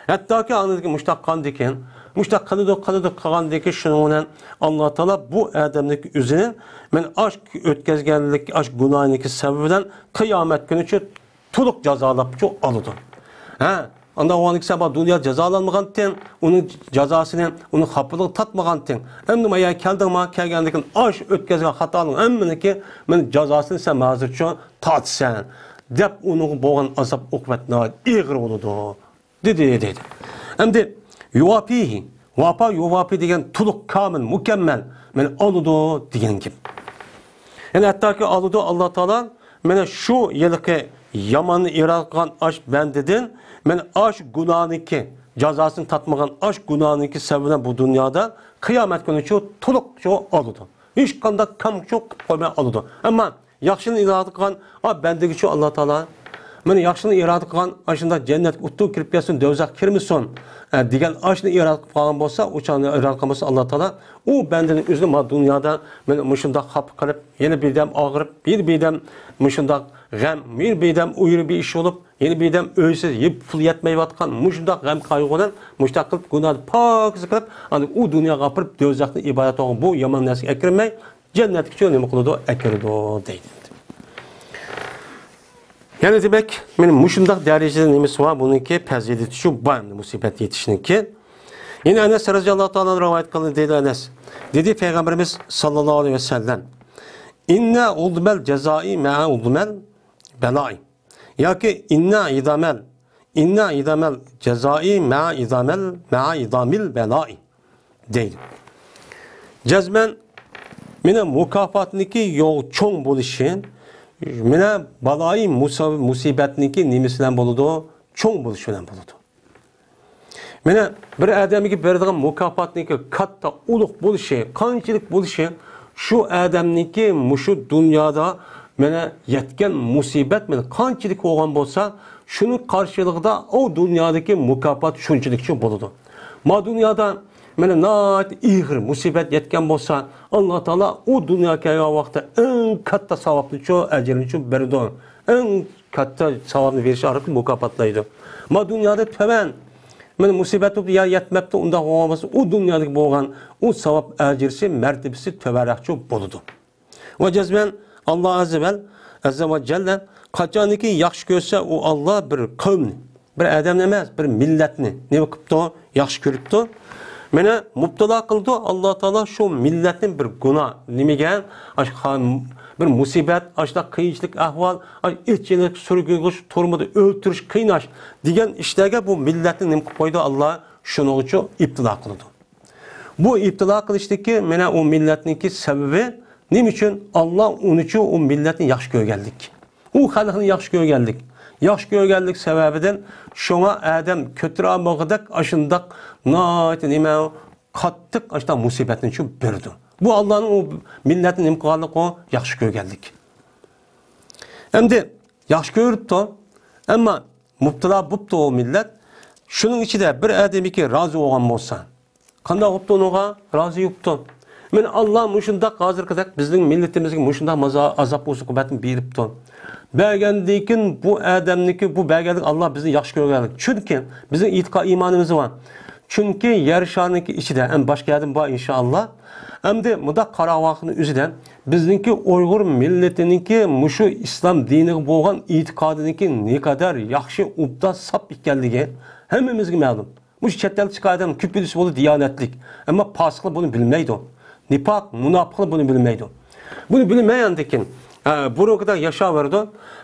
Hatta ki anladı ki müştak kan diken, müştak kalıdı kagandaki şununla Allah Teala bu adamdaki üzerine men aşk ötkazganlik, aşk günahındaki sebebinden kıyamet günü için tuluk cezalap çok alıdı. Ha, anda o anlık sabah dünya cezalanmagan ten, onun cezasını, onun hapılığı tatmagan ten. Hem de ya kelgendikin aşk ötkazgan hatalığın emmini ki men cezasını sen mazur için tat sen. Dep onun boğan azap okvetine iğir oldu. Dedi. Hem de yuvapihi, yuvapi degen tuluk kamil, mükemmel. Men alıdı degen gibi. Yani hatta ki alıdı Allah Teala, men şu yılki yamanı iratkan aş bendedin, men aş günahınki, cezasını tatmagan aş günahınki sebebinden bu dünyada kıyamet günü tuluk alıdı. Hiç kanda kam çok koymaya alıdı. Ama yaxşını iratkan, bendeki Allah Teala, men yaxşını irade qilgan aşında cennet uttu kirib kelsin, dövzaq kirmisin degan aşını irade qilgan bo'lsa, o'chani irade qilgan bo'lsa Allah Teala u bandaning o'zini ma dunyoda men mushunda xap qilib, yana birdam og'rib, birdam mushunda g'am, birdam uyri bir ish bo'lib, yana birdam o'ysiz yeb pul yetmayotgan mushunda g'am qayg'udan mushtaq qilib gunoh pokiz qilib, ana u dunyoga qirib dövzaqni ibodat olgan bu yomon narsaga kirmay jannatga nima qiladi, akirdi deydi. Yani demek benim muşundak derecede nemesi var bununki peziyeti şu var musibet yetişinki. Yine Enes radıyallahu ta'ala rivayet kılın dedi Enes. Dedi Peygamberimiz sallallahu aleyhi ve sellem. İnna uldumel cezai ma'a uldumel belai. Ya ki inna idamel cezai ma'a idamil belai. Değil. Cezmen benim mukafatındaki yol çoğun buluşun. Mene balayı musibetniki nimisinden buludu, çoğun buluşudan buludu. Mene bir adamiki berdiğin mukaffatniki katta uluk buluşu, kançilik buluşu, şu adamniki muşu dünyada mene yetken musibet mene kançilik olan bolsa, şunun karşılığında o dünyadaki mukafat şunçilikçi buludu. Ma dünyada mene naat ihir musibet yetken bolsa, Allah Teala o dünyaya vakti en katta savaplı çoğu ecerin çoğu berdi. En katta savaplı verişi arık mukaffatlaydı. Ma dünyada töven men musibet ya yetmepti unda olması o dünyadaki boğan o savap ecirsi mertebesi töverakçı boludu. Ve cezben Allah azze ve celle kaçaniki yaxşı görse o Allah bir kavmni, bir adam emez, bir milletni ne kıptı yaxşı görüptü. Mene mubtala kıldı Allah Teala şu milletin bir günah nimegen bir musibet, aşda kıyınçlık ahval, irkçilik, sürgünlük, turmudu, öldürüş, kıynaş diyen işlerge bu milletin nim koydu Allah şunu için iptila kıldı. Bu iptila kılıştaki mene o milletinki sebebi nim için Allah onun için o milletin yaxşı görgeldik. O halkını yaxşı görgeldik. Yaxşı görgeldik sebebiden şuna adam kötü amağıdak aşındak naat nime kattık aşda musibetin için berdi. Bu Allah'ın o milletin imkanlık o yaxşı görgeldik. Hem de yaxşı görüptü ama mubtala buptu o millet şunun içinde bir ademi ki razı olan olsa kanda optu onuğa razı yuptu. Men Allah muşunda hazır kadar bizim milletimizin muşunda azap olsun kuvvetin biripti. Belgendikin bu adamniki bu belgendik Allah bizi yaxşı görgeldik. Çünkü bizim itikad imanımız var. Çünkü yer şarniki içinde en başka yerden var inşallah. Hem de muda karavakını üzüden bizimki Uygur milletininki muşu İslam dini boğan itikadınınki ne kadar yaxşı ubda sap ikkenligi hemmimizge ma'lum. Muş chetdan chiqadigan küpülüsü bolu diyanetlik. Ama pasıqlı bunu bilmeydi. Nifaq, munafıqlı bunu bilmeydi. Bunu bilmeyendikin bu kadar yaşaverdi.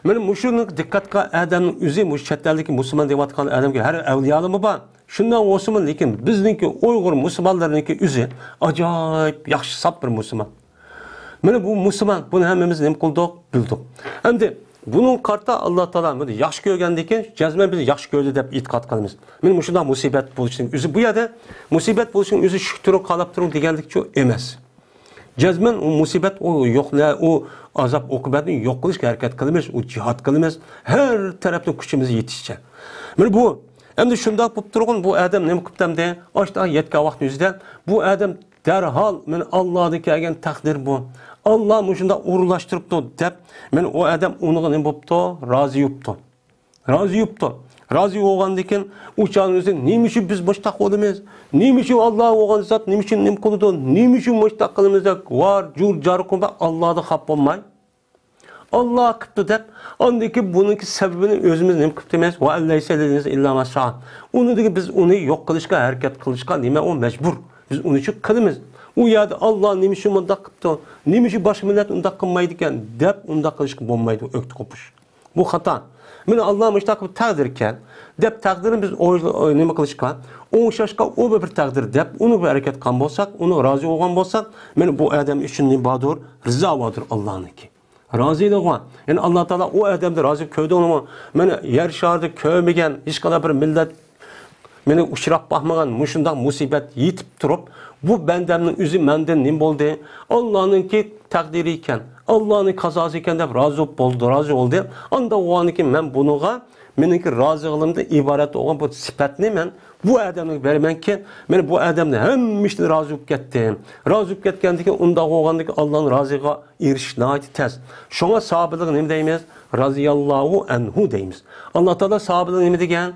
Benim muşunun dikkatga adamın üzü muş chetdagi Müslüman devatkan adamga her evliyalı mı var? Şundan olsun lekin bizdeki Uygur Müslümanlarınki üzü acayip yaxşı sap bir Müslüman. Mana bu Müslüman bunu hemmimiz nem qildik, bildik. Endi bunun karta Allah Taala bunu yaxşı görgəndəkin cəzmən bizi yaxşı gördü deb etiqad qılmız. Men muşunda musibet buluşun üzü bu yerdə musibet buluşun üzü şükürü qalab turun degəndikçə emas. Cəzmən o musibet o yoxla o azap okubatını yox qilish hərəkət qılmız, o cihad qılmız. Hər tərəfdən gücümüz yetişcə. Men bu endi şunda bo'lib turğun bu adam nima qilibdimde oshda yetgan vaqt yuzida bu adam derhal men Allah'dan kelgan taqdir bu. Allah muşunda uğurlaştırıptı deb men o adam onu nima bo'pti? Razı yuptu. Razı yuptu. Razı olgandan uçağın o'zi nima uchun biz boshqa qilamiz? Nima uchun Alloh olgan zot nima uchun nima qildi? Nima uchun boshqa qilamiz? Var jur jarqoba Allohga xap bo'lmay. Allah qıptı deb, ondaki bununki sebebini özümüz nima qıptımız? Va allaysa illa ma sha. Onu degi biz onu yo'q qilishga harakat qilishga nima o mecbur. Biz onu uchun qilamiz. U yerda Allah nima uchun bunda qıptı? Nima uchun boshqa millat unda qilmaydi ekan deb unda qilishga bo'lmaydi, o'qti qo'pish. Bu xato. Meni Allah mushtaq taqdir ekan deb taqdirini biz nima qilishga, o'xshashga o bir taqdir deb uni bir harakat qilgan bo'lsak, uni rozi bo'lgan bo'lsak, men bu odam uchun nimadir? Rizo bo'dir Allohniki. Razıylık var. Yani Allah Teala o adamda razı köyde onu beni yer şardı köymegen hiç kadar bir millet beni uçurap bakmagan muşundan musibet yitip durup bu bendemnin üzü menden nim oldu. Allah'ın ki takdiri iken Allah'ın kazası iken de razı oldu. Anda o anki men bunuğa meniki razılığımda ibaret olan bu sipetini men bu adamın vermen ki ben bu adamla hem işte razı olup gittim. Razı olup gitkendik onda olgandaki Allah'ın razıga eriş nayet tez. Şuna sahabelik ne deyimiz? Raziyallahu anhu deyimiz. Allah Teala sahabelik ne degen?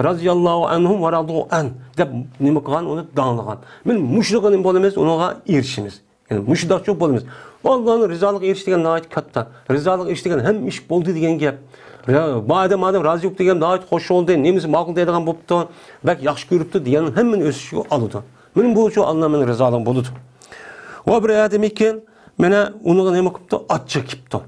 Raziyallahu anhum ve radu an. Deb nima qilgan onu dağılgan. Men müşriqin nima bo'lamiz? Unaga erishimiz. Yani müşriq çok bo'lamiz. Allah'ın rizalık eriştigen nayet katta. Rizalık eriştigen hem iş bo'ldi degan gap. Madem razı yok degan daha hoş oldu, nemisi ma'qul deydigan bo'pti, bak yaxshi ko'ribdi degan hammasini o'sishga oladi. Men bu uchun Allohning rizoligi bo'ladi. Va bir odam ekan, mana uni nima qilibdi? Ot chekibdi.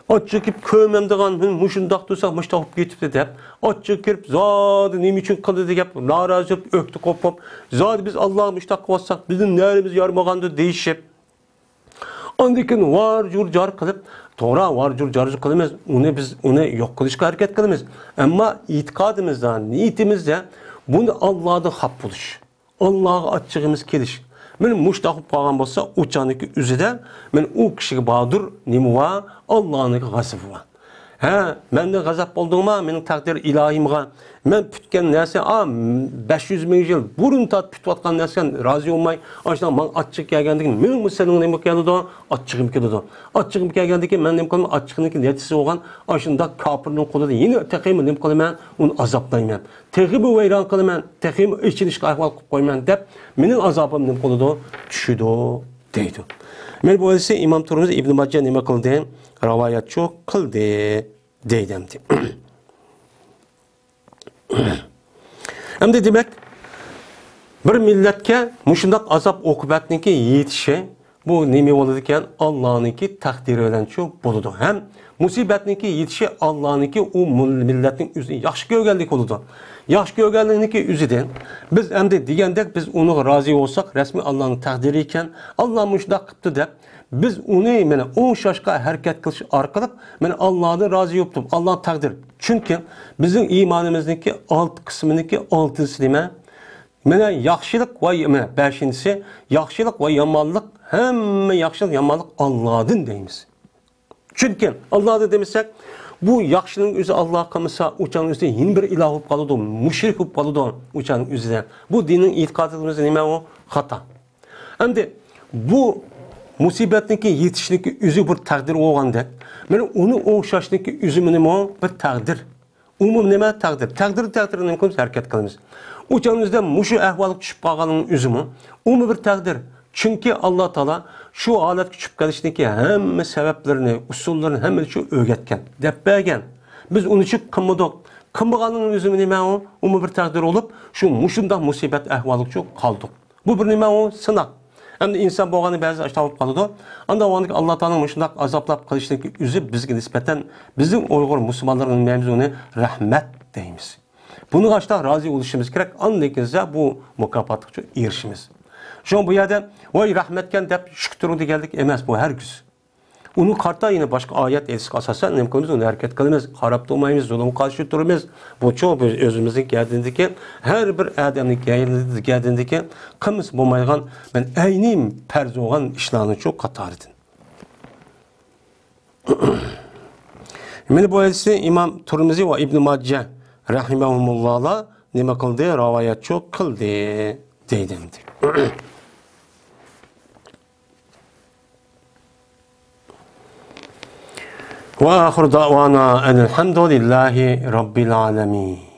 Ot chekib ko'mam degan, men mushundoq tursa, mushtoq ketibdi deb, ot chekib zodi nima uchun qildi deb norozi bo'lib o'kdi qo'pib, zodi biz Alloh mushtoq qilsak, bizning nerimiz yormag'andi deyishib Ondan keyin var jur jar qilib, to'g'ri var jur jar qilamiz, biz uni yo'q qilishga harakat qilamiz. Ammo e'tiqodimizda, niyatimizda buni Allohdan xaf bo'lish, Allohga achchig'imiz kelish. Men mushtaq qolgan bo'lsa, o'chaniki o'zida men u kishiga bodur nima va Allohning g'azabi va. Ha, menda g'azab bo'ldimi? Mening taqdir ilohimga men putgan narsa 500 ming yil burun tat putayotgan narsadan rozi bo'lmay, ashuna men achchiq kelgandan men sening nima keladi? Achchig'im keladi. Achchig'im kelgandan men nima qilaman? Achchig'niki natijasi bo'lgan ashunda kofirning qo'lida yana taqim nima qilaman? Uni azoblayman. Tegib vayron qilaman, tegib ichilishga ahvol qilib qo'yman deb mening azobim nima qiladi? Tushidi deydi. Men bu esa Imom Turmiz Ibn Majah nima qildi? Rivayet çok kıldı deydimdi. Hem de demek bir milletke muşundak azap okubatniki yetişi bu nemi olurken Allah'ınki takdiri ölen çok buludu. Hem musibetniki yetişi Allah'ınki o milletin üzerine yaxşı görgeldik olurdu. Yaxşı görgelliğindeki üzüden biz hem de diyendek biz onu razı olsak resmi Allah'ın takdiri iken Allah muşundak kıptı de biz onu mene 10 şaşka hareket kılış arkalıp mene Allah'dan razı yaptım. Allah takdir. Çünkü bizim imanımızdaki alt kısmındaki altıncısı deme mene yaxşılık ve mene beşincisi yaxşılık ve yamanlık hem yaxşılık yamanlık Allah'ın deyimiz. Çünkü Allah'da demişsek bu yaxşılığın üzü Allah'a kalmışsa uçanın üzerinde yeni bir ilah olup kalıdı, müşrik olup kalıdı uçanın üzerinde. Bu dinin itikadımızda neme o? Hata. Hem de bu musibetniki yetişniki üzü bir takdir olganda, men onu o'xshashniki üzümü nima bir takdir. Umum nima takdir. Takdir nima hareket qilamiz. O'chanimizda mushu ahvolga tushib qolganning üzümü umum bir takdir. Çünkü Allah Taala şu holatga tushib qolishniki hamma sabablarini, usullarini hamma shu o'rgatgan, deb bergan. Biz uni shu qilmadik. Qilmaganning üzümü nima o? Umum bir takdir olup şu mushundaq musibet ahvolga tushib qoldik. Bu bir nima o? Sınak. Hem de insan boğanı bazı aşağılıp kalıdı. Anda o anlık Allah Teala'nın müşündak azaplap kılıştaki üzü bizge nispeten bizim Uygur Müslümanların mevzu onu rahmet deyimiz. Bunu aşağıda razı oluşumuz gerek. Anlıkınızda bu mukafatlıkça erişimiz. Şu an bu yerde vay rahmetken deyip şüküründe geldik emez bu her güz. Onu karta yine başka ayet eski asasen nemkimiz onu hareket kılımız, harap durmayımız, zulüm karşı durumuz. Bu çok özümüzün geldiğindeki her bir adamın geldiğindeki kımız bulmaygan ben eynim perz olan işlerini çok katar edin. Şimdi bu hadisi İmam Tirmizi ve İbn Majah rahimehumullah'la nima kıldı? Rivayet çok kıldı deydimdi. وآخر دعوانا أن الحمد لله رب العالمين.